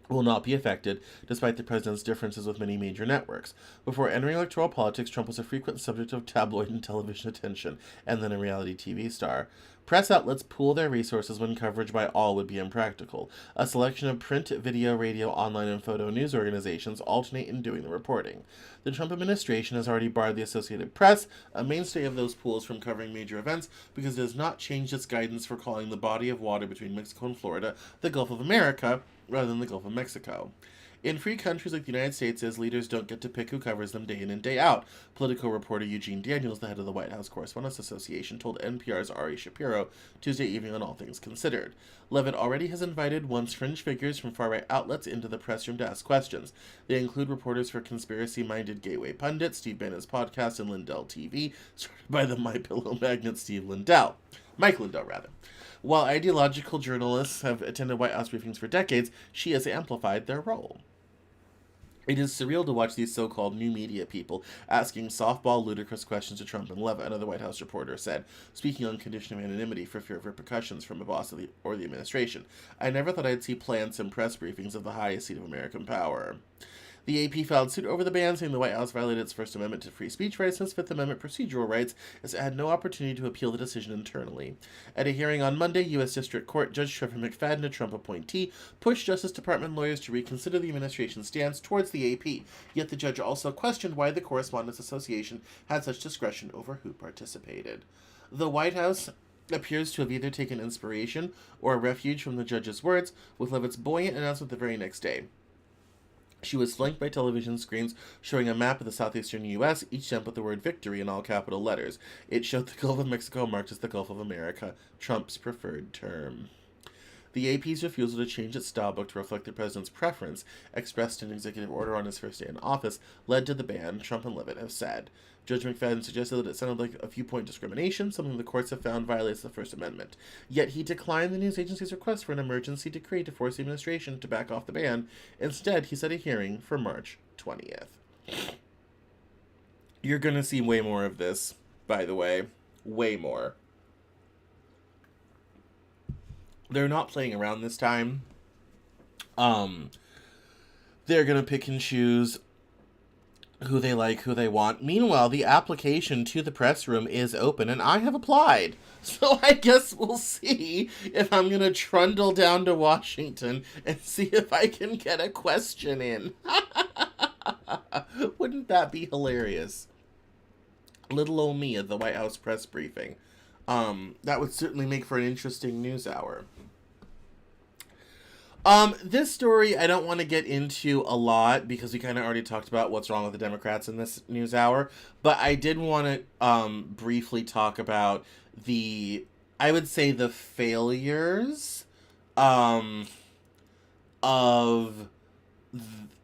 will not be affected, despite the president's differences with many major networks. Before entering electoral politics, Trump was a frequent subject of tabloid and television attention, and then a reality TV star. Press outlets pool their resources when coverage by all would be impractical. A selection of print, video, radio, online, and photo news organizations alternate in doing the reporting. The Trump administration has already barred the Associated Press, a mainstay of those pools, from covering major events because it has not changed its guidance for calling the body of water between Mexico and Florida the Gulf of America rather than the Gulf of Mexico. In free countries like the United States, leaders don't get to pick who covers them day in and day out. Politico reporter Eugene Daniels, the head of the White House Correspondents Association, told NPR's Ari Shapiro Tuesday evening on All Things Considered. Leavitt already has invited once fringe figures from far-right outlets into the press room to ask questions. They include reporters for conspiracy-minded Gateway Pundit, Steve Bannon's podcast, and Lindell TV, started by the My Pillow magnate Mike Lindell, rather. While ideological journalists have attended White House briefings for decades, she has amplified their role. It is surreal to watch these so-called new media people asking softball, ludicrous questions to Trump and Leavitt, another White House reporter said, speaking on condition of anonymity for fear of repercussions from a boss or the administration. I never thought I'd see plants and press briefings of the highest seat of American power. The AP filed suit over the ban, saying the White House violated its First Amendment to free speech rights and its Fifth Amendment procedural rights, as it had no opportunity to appeal the decision internally. At a hearing on Monday, U.S. District Court Judge Trevor McFadden, a Trump appointee, pushed Justice Department lawyers to reconsider the administration's stance towards the AP, yet the judge also questioned why the Correspondents Association had such discretion over who participated. The White House appears to have either taken inspiration or refuge from the judge's words, with Leavitt's buoyant announcement the very next day. She was flanked by television screens showing a map of the southeastern U.S., each stamped with the word victory in all capital letters. It showed the Gulf of Mexico marked as the Gulf of America, Trump's preferred term. The AP's refusal to change its stylebook to reflect the president's preference, expressed in an executive order on his first day in office, led to the ban, Trump and Leavitt have said. Judge McFadden suggested that it sounded like a viewpoint discrimination, something the courts have found violates the First Amendment. Yet he declined the news agency's request for an emergency decree to force the administration to back off the ban. Instead, he set a hearing for March 20th. You're going to see way more of this, by the way. Way more. They're not playing around this time. They're going to pick and choose who they like, who they want. Meanwhile, the application to the press room is open, and I have applied. So I guess we'll see if I'm going to trundle down to Washington and see if I can get a question in. Wouldn't that be hilarious? Little old me at the White House press briefing. That would certainly make for an interesting news hour. This story I don't want to get into a lot because we kind of already talked about what's wrong with the Democrats in this news hour, but I did want to briefly talk about I would say the failures of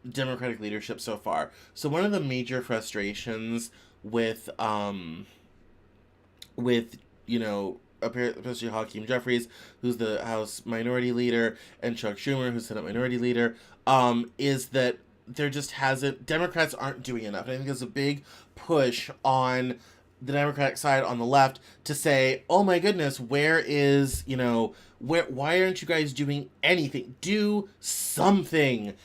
Democratic leadership so far. So one of the major frustrations with especially Hakeem Jeffries, who's the House Minority Leader, and Chuck Schumer, who's Senate Minority Leader, is that Democrats aren't doing enough. And I think there's a big push on the Democratic side on the left to say, oh my goodness, why aren't you guys doing anything? Do something,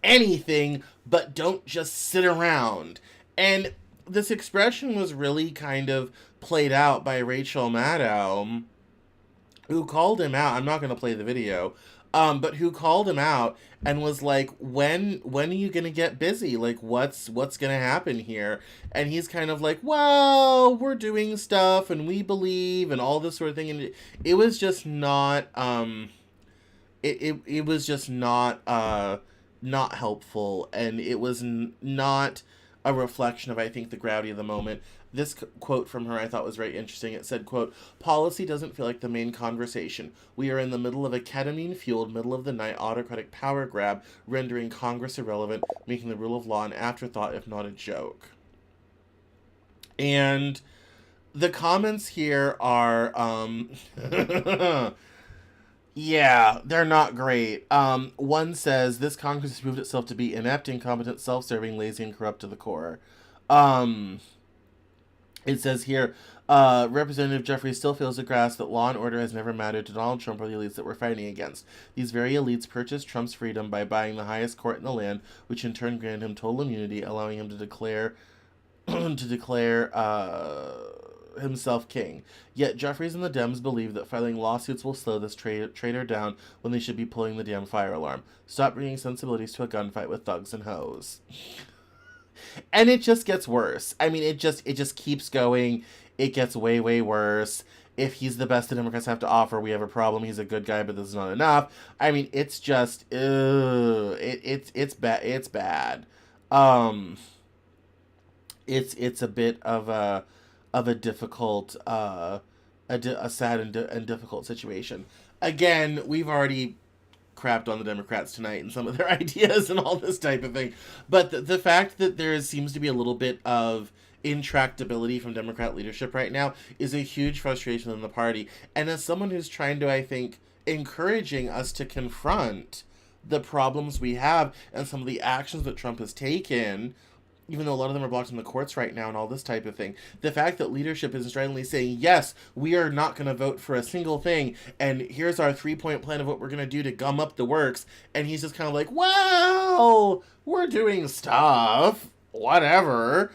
anything, but don't just sit around. And this expression was really kind of played out by Rachel Maddow, who called him out. I'm not going to play the video, but who called him out and was like, when are you going to get busy? Like, what's going to happen here? And he's kind of like, well, we're doing stuff and we believe and all this sort of thing. And it was just not, it was just not helpful. And it was not a reflection of, I think, the gravity of the moment. This quote from her I thought was very interesting. It said, quote, policy doesn't feel like the main conversation. We are in the middle of a ketamine-fueled, middle-of-the-night autocratic power grab, rendering Congress irrelevant, making the rule of law an afterthought, if not a joke. And the comments here are, yeah, they're not great. One says, this Congress has proved itself to be inept, incompetent, self-serving, lazy, and corrupt to the core. It says here, Representative Jeffries still fails to grasp that law and order has never mattered to Donald Trump or the elites that we're fighting against. These very elites purchased Trump's freedom by buying the highest court in the land, which in turn granted him total immunity, allowing him to declare himself king. Yet Jeffries and the Dems believe that filing lawsuits will slow this traitor down when they should be pulling the damn fire alarm. Stop bringing sensibilities to a gunfight with thugs and hoes. And it just gets worse. I mean, it just keeps going. It gets way, way worse. If he's the best the Democrats have to offer, we have a problem. He's a good guy, but this is not enough. I mean, it's just, it's bad. It's bad. Um, it's a bit of a difficult, a sad and difficult situation. Again, we've already crapped on the Democrats tonight and some of their ideas and all this type of thing. But the fact that there seems to be a little bit of intractability from Democrat leadership right now is a huge frustration in the party. And as someone who's trying to, I think, encouraging us to confront the problems we have and some of the actions that Trump has taken, even though a lot of them are blocked in the courts right now and all this type of thing, the fact that leadership is stridently saying, yes, we are not going to vote for a single thing, and here's our 3-point plan of what we're going to do to gum up the works, and he's just kind of like, well, we're doing stuff, whatever,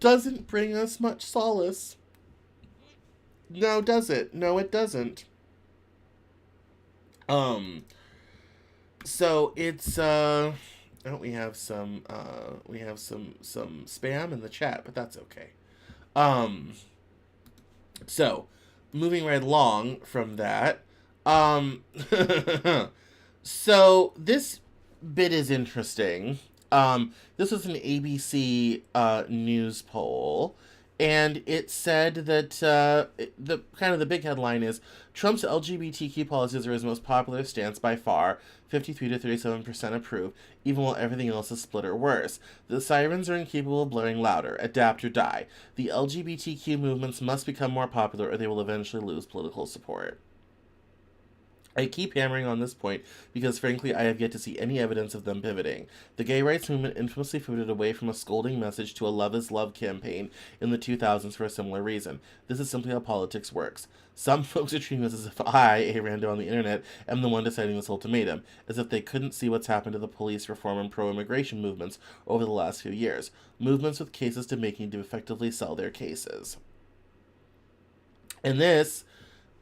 doesn't bring us much solace. No, does it? No, it doesn't. So it's, oh, we have some spam in the chat, but that's okay. So moving right along from that, so this bit is interesting. This was an ABC news poll, and it said that the big headline is Trump's LGBTQ policies are his most popular stance by far. 53 to 37% approve, even while everything else is split or worse. The sirens are incapable of blowing louder. Adapt or die. The LGBTQ movements must become more popular or they will eventually lose political support. I keep hammering on this point because, frankly, I have yet to see any evidence of them pivoting. The gay rights movement infamously pivoted away from a scolding message to a love is love campaign in the 2000s for a similar reason. This is simply how politics works. Some folks are treating this as if I, a rando on the internet, am the one deciding this ultimatum, as if they couldn't see what's happened to the police reform and pro-immigration movements over the last few years. Movements with cases to making to effectively sell their cases. And this...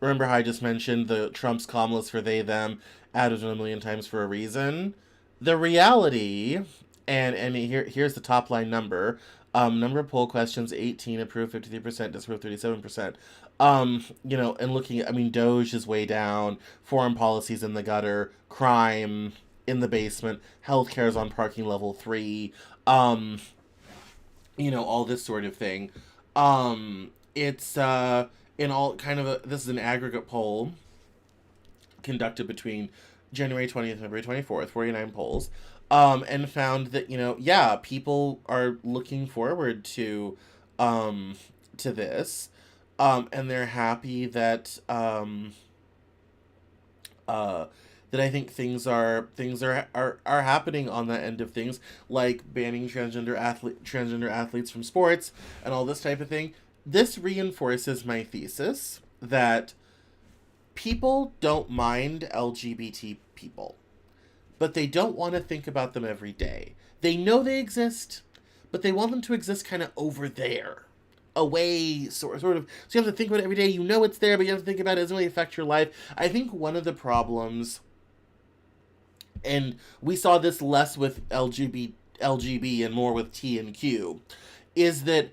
Remember how I just mentioned the Trump's Kamala's for they, them, added 1 million times for a reason? The reality, and here's the top line number. Number of poll questions, 18, approved 53%, disapprove 37%. And looking at, Doge is way down, foreign policies in the gutter, crime in the basement, healthcare is on parking level 3, all this sort of thing. It's, in all kind of this is an aggregate poll conducted between January 20th and February 24th, 49 polls, and found that, people are looking forward to this, and they're happy that, that I think things are happening on that end of things, like banning transgender athletes from sports and all this type of thing. This reinforces my thesis that people don't mind LGBT people, but they don't want to think about them every day. They know they exist, but they want them to exist kind of over there, away, sort of. So you have to think about it every day. You know it's there, but you have to think about it. It doesn't really affect your life. I think one of the problems, and we saw this less with LGB and more with T and Q, is that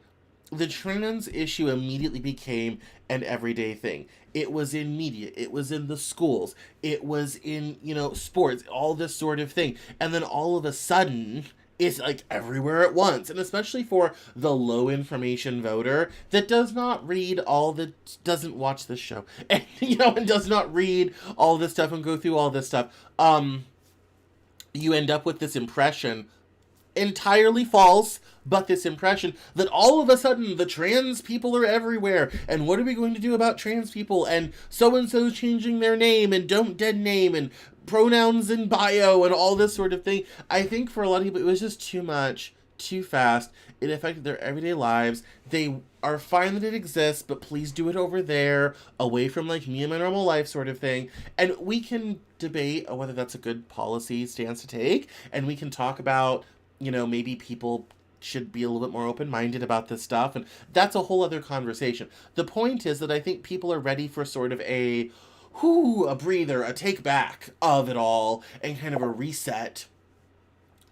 the trans issue immediately became an everyday thing. It was in media. It was in the schools. It was in, sports, all this sort of thing. And then all of a sudden, it's like everywhere at once. And especially for the low information voter that does not read doesn't watch this show. And, and does not read all this stuff and go through all this stuff. You end up with this impression, entirely false, but this impression that all of a sudden the trans people are everywhere, and what are we going to do about trans people, and so-and-so changing their name, and don't dead name, and pronouns in bio, and all this sort of thing. I think for a lot of people it was just too much, too fast. It affected their everyday lives. They are fine that it exists, but please do it over there, away from me and my normal life sort of thing. And we can debate whether that's a good policy stance to take, and we can talk about maybe people should be a little bit more open-minded about this stuff, and that's a whole other conversation. The point is that I think people are ready for sort of a breather, a take back of it all, and kind of a reset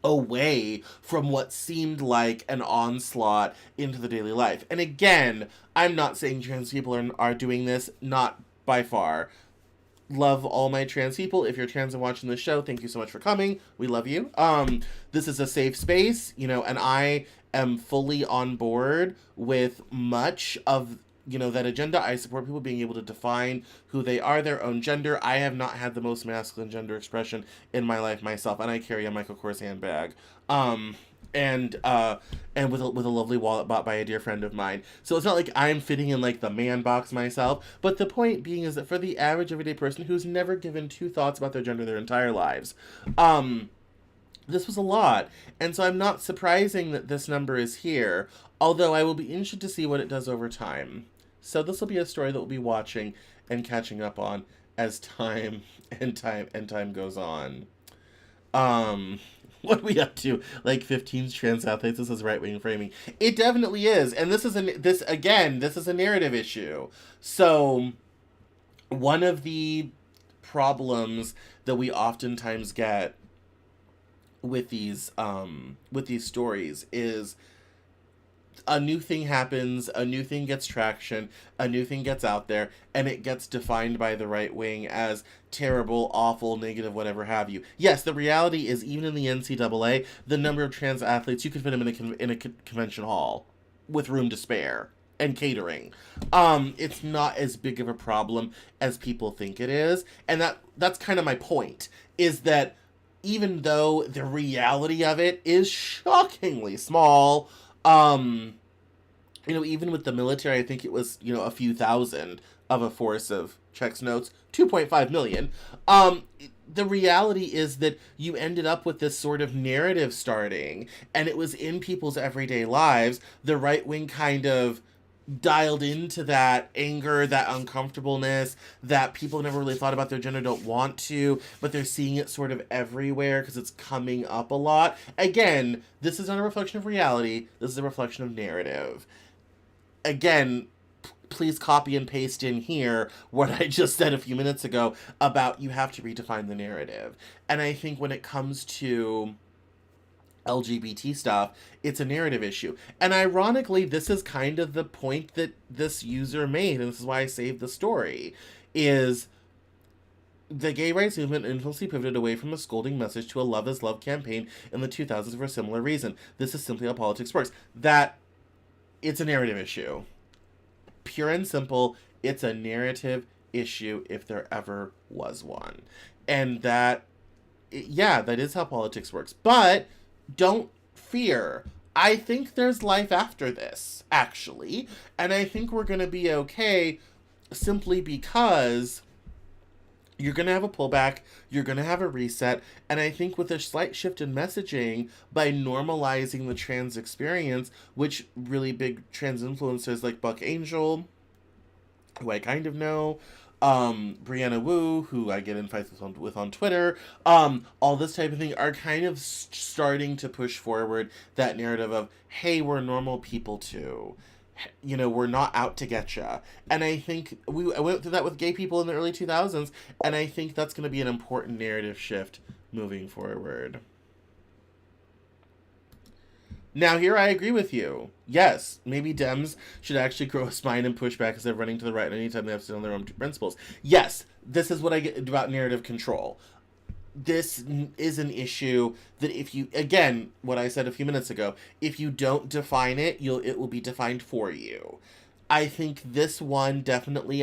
away from what seemed like an onslaught into the daily life. And again, I'm not saying trans people are doing this, not by far. Love all my trans people. If you're trans and watching this show, thank you so much for coming. We love you. This is a safe space, and I am fully on board with much of that agenda. I support people being able to define who they are, their own gender. I have not had the most masculine gender expression in my life myself, and I carry a Michael Kors handbag. And with a lovely wallet bought by a dear friend of mine. So it's not like I'm fitting in like the man box myself, but the point being is that for the average everyday person who's never given two thoughts about their gender their entire lives, this was a lot. And so I'm not surprising that this number is here, although I will be interested to see what it does over time. So this will be a story that we'll be watching and catching up on as time goes on. What are we up to? Like 15 trans athletes. This is right-wing framing. It definitely is. And this is a narrative issue. So one of the problems that we oftentimes get with these stories is a new thing happens, a new thing gets traction, a new thing gets out there, and it gets defined by the right wing as terrible, awful, negative, whatever have you. Yes, the reality is, even in the NCAA, the number of trans athletes, you could fit them in a convention hall with room to spare and catering. It's not as big of a problem as people think it is, and that's kind of my point, is that even though the reality of it is shockingly small, even with the military, I think it was, a few thousand of a force of, checks notes, 2.5 million. The reality is that you ended up with this sort of narrative starting, and it was in people's everyday lives. The right wing kind of dialed into that anger, that uncomfortableness, that people never really thought about their gender, don't want to, but they're seeing it sort of everywhere because it's coming up a lot. Again, this is not a reflection of reality. This is a reflection of narrative. Again, please copy and paste in here what I just said a few minutes ago about you have to redefine the narrative. And I think when it comes to LGBT stuff, it's a narrative issue. And ironically, this is kind of the point that this user made, and this is why I saved the story, is the gay rights movement infamously pivoted away from a scolding message to a love is love campaign in the 2000s for a similar reason. This is simply how politics works. That it's a narrative issue. Pure and simple, it's a narrative issue if there ever was one. And that is how politics works. But don't fear. I think there's life after this, actually. And I think we're going to be okay simply because you're going to have a pullback, you're going to have a reset, and I think with a slight shift in messaging, by normalizing the trans experience, which really big trans influencers like Buck Angel, who I kind of know, Brianna Wu, who I get in fights with on Twitter, all this type of thing, are kind of starting to push forward that narrative of, hey, we're normal people too. We're not out to get ya. And I think I went through that with gay people in the early 2000s, and I think that's going to be an important narrative shift moving forward. Now, here I agree with you. Yes, maybe Dems should actually grow a spine and push back instead of running to the right anytime they have to stand on their own principles. Yes, this is what I get about narrative control. This is an issue that if you, again, what I said a few minutes ago, if you don't define it, it will be defined for you. I think this one definitely,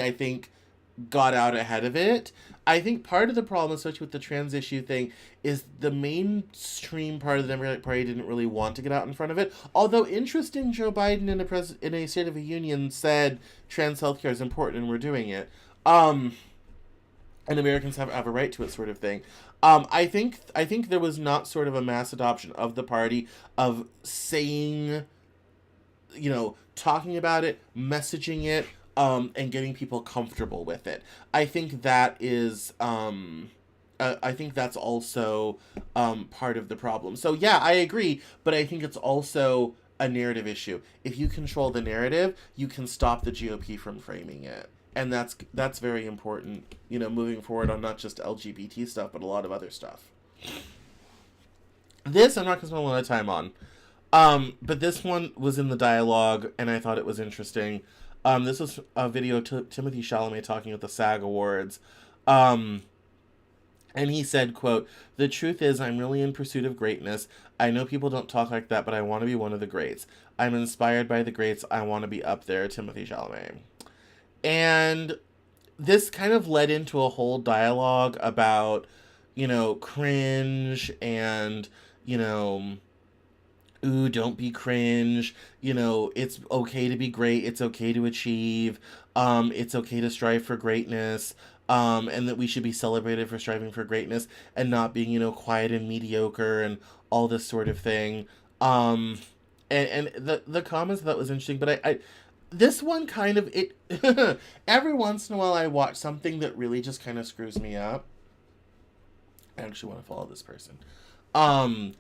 got out ahead of it. I think part of the problem, especially with the trans issue thing, is the mainstream part of the Democratic Party didn't really want to get out in front of it. Although, interesting, Joe Biden in a State of the Union said trans healthcare is important and we're doing it. And Americans have a right to it, sort of thing. I think there was not sort of a mass adoption of the party of saying, talking about it, messaging it, and getting people comfortable with it. I think that is I think that's also part of the problem. So yeah, I agree, but I think it's also a narrative issue. If you control the narrative, you can stop the GOP from framing it, and that's very important. You know, moving forward on not just LGBT stuff, but a lot of other stuff. This I'm not gonna spend a lot of time on. But this one was in the dialogue, and I thought it was interesting. This was a video of Timothy Chalamet talking at the SAG Awards. Um, and he said, quote, "The truth is I'm really in pursuit of greatness. I know people don't talk like that, but I want to be one of the greats. I'm inspired by the greats. I want to be up there, Timothy Chalamet." And this kind of led into a whole dialogue about, cringe and, you know, ooh, don't be cringe. It's okay to be great. It's okay to achieve. It's okay to strive for greatness. And that we should be celebrated for striving for greatness and not being, quiet and mediocre and all this sort of thing. Um, and the comments that was interesting, but I this one kind of it every once in a while I watch something that really just kind of screws me up. I actually want to follow this person. Um,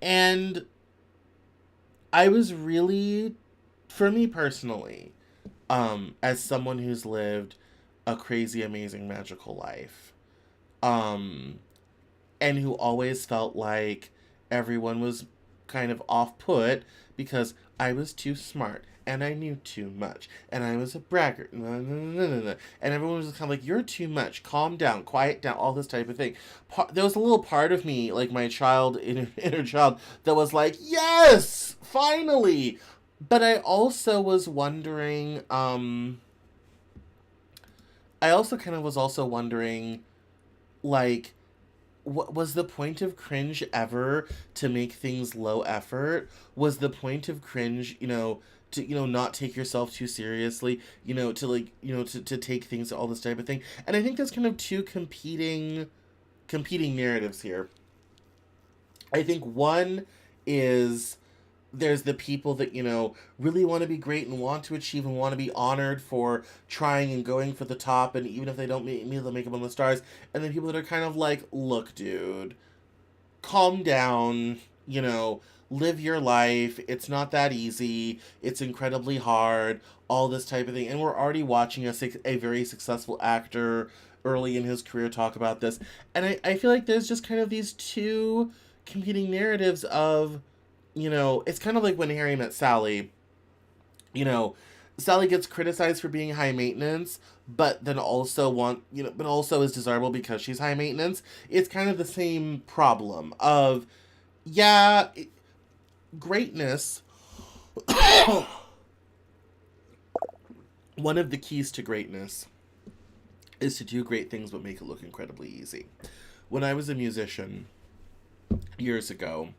and I was really, for me personally, as someone who's lived a crazy, amazing, magical life, um, and who always felt like everyone was kind of off put because I was too smart and I knew too much and I was a braggart. And everyone was kind of like, "You're too much. Calm down, quiet down," all this type of thing. There was a little part of me, like my inner child, that was like, "Yes, finally." But I also was wondering, I also kind of was also wondering, like, what was the point of cringe ever to make things low effort? Was the point of cringe, to not take yourself too seriously, to like, to take things all this type of thing? And I think there's kind of two competing narratives here. I think one is there's the people that really want to be great and want to achieve and want to be honored for trying and going for the top, and even if they don't they'll make them on the stars. And then people that are kind of like, "Look, dude, calm down, live your life. It's not that easy. It's incredibly hard, all this type of thing." And we're already watching a very successful actor early in his career talk about this. And I feel like there's just kind of these two competing narratives of, it's kind of like when Harry met Sally. You know, Sally gets criticized for being high maintenance, but then also but also is desirable because she's high maintenance. It's kind of the same problem of, yeah, greatness. One of the keys to greatness is to do great things but make it look incredibly easy. When I was a musician years ago,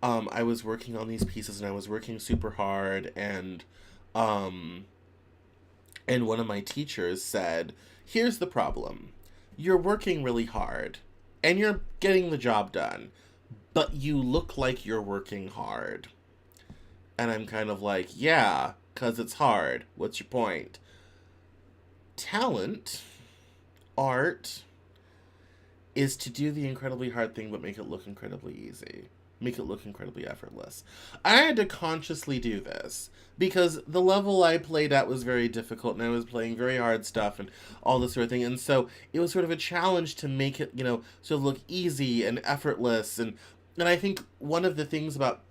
I was working on these pieces and I was working super hard, um, and one of my teachers said, "Here's the problem. You're working really hard and you're getting the job done, but you look like you're working hard." And I'm kind of like, "Yeah, because it's hard. What's your point?" Talent, art, is to do the incredibly hard thing but make it look incredibly easy. Make it look incredibly effortless. I had to consciously do this because the level I played at was very difficult and I was playing very hard stuff and all this sort of thing. And so it was sort of a challenge to make it, sort of look easy and effortless. And I think one of the things about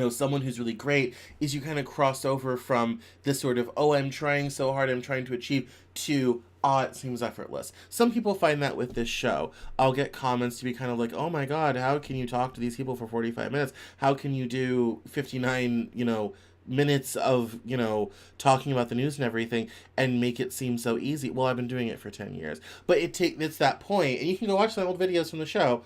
someone who's really great is you kind of cross over from this sort of, "Oh, I'm trying so hard, I'm trying to achieve," to, "Ah, it seems effortless." Some people find that with this show. I'll get comments to be kind of like, "Oh my God, how can you talk to these people for 45 minutes? How can you do 59, minutes of, talking about the news and everything and make it seem so easy?" Well, I've been doing it for 10 years. But it's that point, and you can go watch some old videos from the show,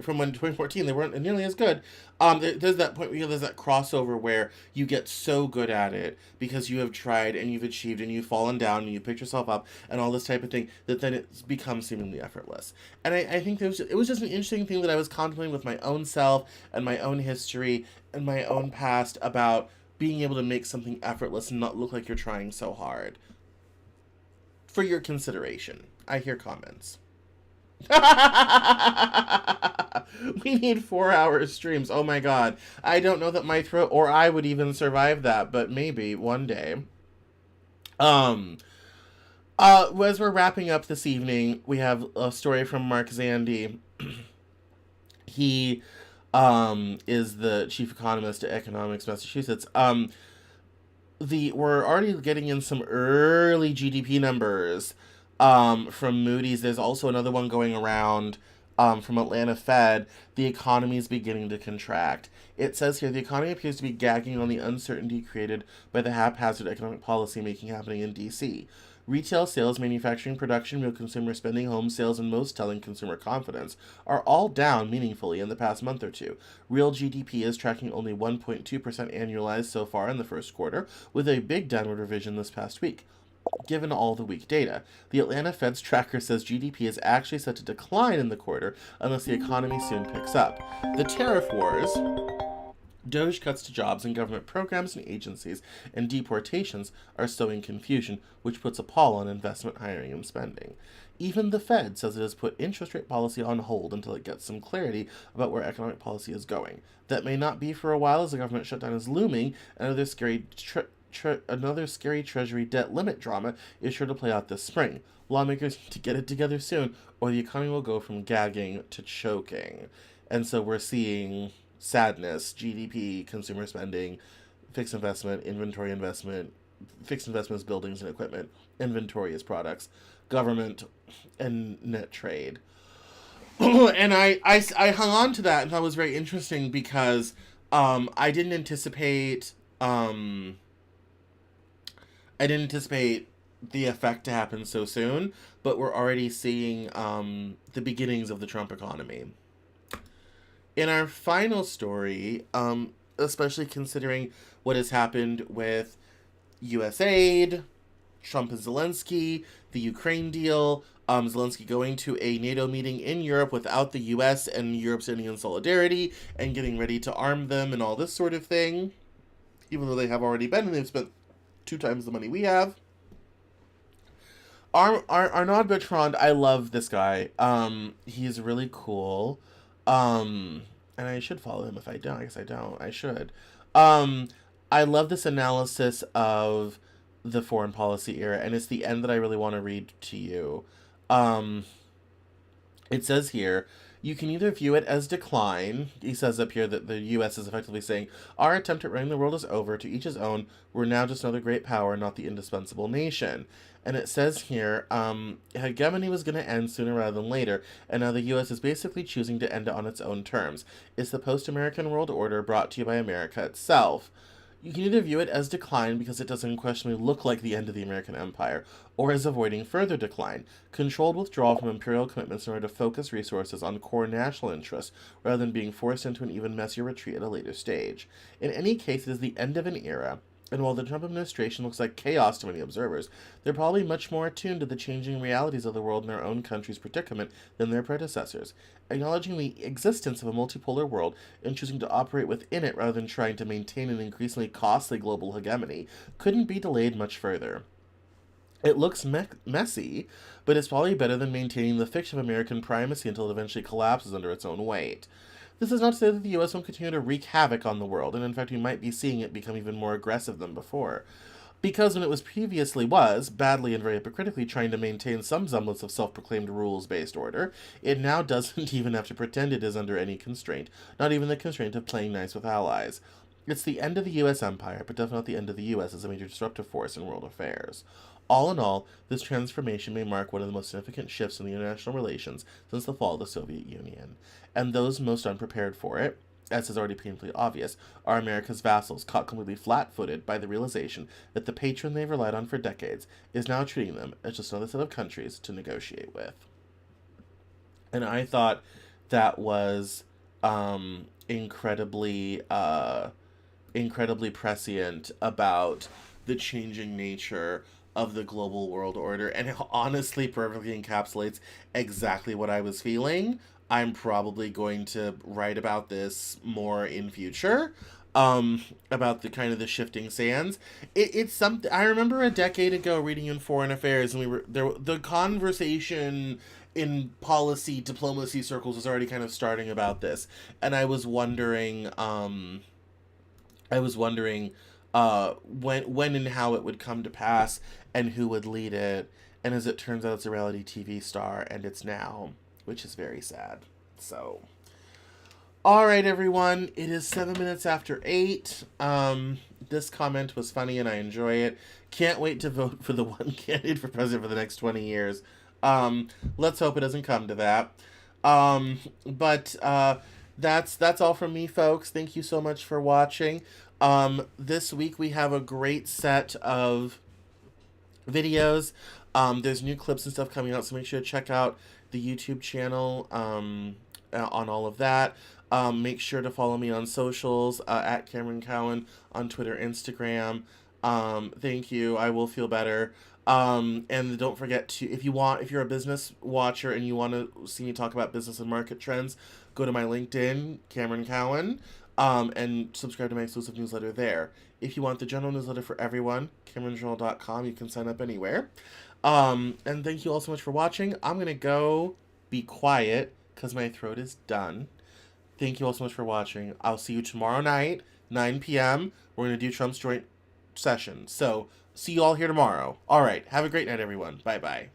from when 2014, they weren't nearly as good. There's that point where there's that crossover where you get so good at it because you have tried and you've achieved and you've fallen down and you picked yourself up and all this type of thing, that then it becomes seemingly effortless. And I think it was just an interesting thing that I was contemplating with my own self and my own history and my own past about being able to make something effortless and not look like you're trying so hard. For your consideration. I hear comments. We need 4 hour streams. Oh my god. I don't know that my throat or I would even survive that, but maybe one day. Um, as we're wrapping up this evening, we have a story from Mark Zandi. He is the chief economist at Economics Massachusetts. We're already getting in some early GDP numbers from Moody's. There's also another one going around from Atlanta Fed. The economy is beginning to contract. It says here the economy appears to be gagging on the uncertainty created by the haphazard economic policy making happening in D.C. Retail sales, manufacturing, production, real consumer spending, home sales, and most telling consumer confidence are all down meaningfully in the past month or two. Real GDP is tracking only 1.2% annualized so far in the first quarter, with a big downward revision this past week. Given all the weak data, the Atlanta Fed's tracker says GDP is actually set to decline in the quarter unless the economy soon picks up. The tariff wars, Doge cuts to jobs and government programs and agencies, and deportations are sowing confusion, which puts a pall on investment, hiring, and spending. Even the Fed says it has put interest rate policy on hold until it gets some clarity about where economic policy is going. That may not be for a while as the government shutdown is looming, and another scary Treasury debt limit drama is sure to play out this spring. Lawmakers need to get it together soon, or the economy will go from gagging to choking. And so we're seeing sadness, GDP, consumer spending, fixed investment, fixed investments, buildings and equipment, inventory as products, government, and net trade. And I hung on to that and thought it was very interesting because I didn't anticipate the effect to happen so soon, but we're already seeing the beginnings of the Trump economy. In our final story, especially considering what has happened with U.S. aid, Trump and Zelensky, the Ukraine deal, Zelensky going to a NATO meeting in Europe without the U.S. and Europe standing in solidarity and getting ready to arm them and all this sort of thing, even though they have already been and they've spent 2 times the money we have. Arnaud Bertrand, I love this guy. He's really cool. And I should follow him if I don't. I guess I don't. I should. I love this analysis of the foreign policy era, and it's the end that I really want to read to you. It says here, you can either view it as decline. He says up here that the U.S. is effectively saying, our attempt at running the world is over, to each his own, we're now just another great power, not the indispensable nation. And it says here, hegemony was going to end sooner rather than later, and now the U.S. is basically choosing to end it on its own terms. It's the post-American world order brought to you by America itself. You can either view it as decline because it doesn't unquestionably look like the end of the American empire, or as avoiding further decline, controlled withdrawal from imperial commitments in order to focus resources on core national interests, rather than being forced into an even messier retreat at a later stage. In any case, it is the end of an era, and while the Trump administration looks like chaos to many observers, they're probably much more attuned to the changing realities of the world and their own country's predicament than their predecessors. Acknowledging the existence of a multipolar world and choosing to operate within it rather than trying to maintain an increasingly costly global hegemony couldn't be delayed much further. It looks messy, but it's probably better than maintaining the fiction of American primacy until it eventually collapses under its own weight. This is not to say that the U.S. won't continue to wreak havoc on the world, and in fact we might be seeing it become even more aggressive than before. Because when it was badly and very hypocritically trying to maintain some semblance of self-proclaimed rules-based order, it now doesn't even have to pretend it is under any constraint, not even the constraint of playing nice with allies. It's the end of the U.S. empire, but definitely not the end of the U.S. as a major disruptive force in world affairs. All in all, this transformation may mark one of the most significant shifts in the international relations since the fall of the Soviet Union. And those most unprepared for it, as is already painfully obvious, are America's vassals, caught completely flat-footed by the realization that the patron they've relied on for decades is now treating them as just another set of countries to negotiate with. And I thought that was incredibly prescient about the changing nature of the global world order, and it honestly perfectly encapsulates exactly what I was feeling. I'm probably going to write about this more in future, about the kind of the shifting sands. It's something I remember a decade ago reading in Foreign Affairs, and we were there. The conversation in policy diplomacy circles is already kind of starting about this, and I was wondering when and how it would come to pass and who would lead it. And as it turns out, it's a reality TV star, and it's now, which is very sad. So, all right, everyone, it is 7 minutes after 8. This comment was funny, and I enjoy it. Can't wait to vote for the one candidate for president for the next 20 years. Let's hope it doesn't come to that. But that's all from me, folks. Thank you so much for watching. This week we have a great set of videos. There's new clips and stuff coming out, so make sure to check out the YouTube channel on all of that. Make sure to follow me on socials at Cameron Cowan on Twitter, Instagram. Thank you. I will feel better. And don't forget to, if you're a business watcher and you want to see me talk about business and market trends, go to my LinkedIn, Cameron Cowan, and subscribe to my exclusive newsletter there. If you want the general newsletter for everyone, CameronJournal.com, you can sign up anywhere. And thank you all so much for watching. I'm going to go be quiet because my throat is done. Thank you all so much for watching. I'll see you tomorrow night, 9 p.m. We're going to do Trump's joint session. So, see you all here tomorrow. All right. Have a great night, everyone. Bye-bye.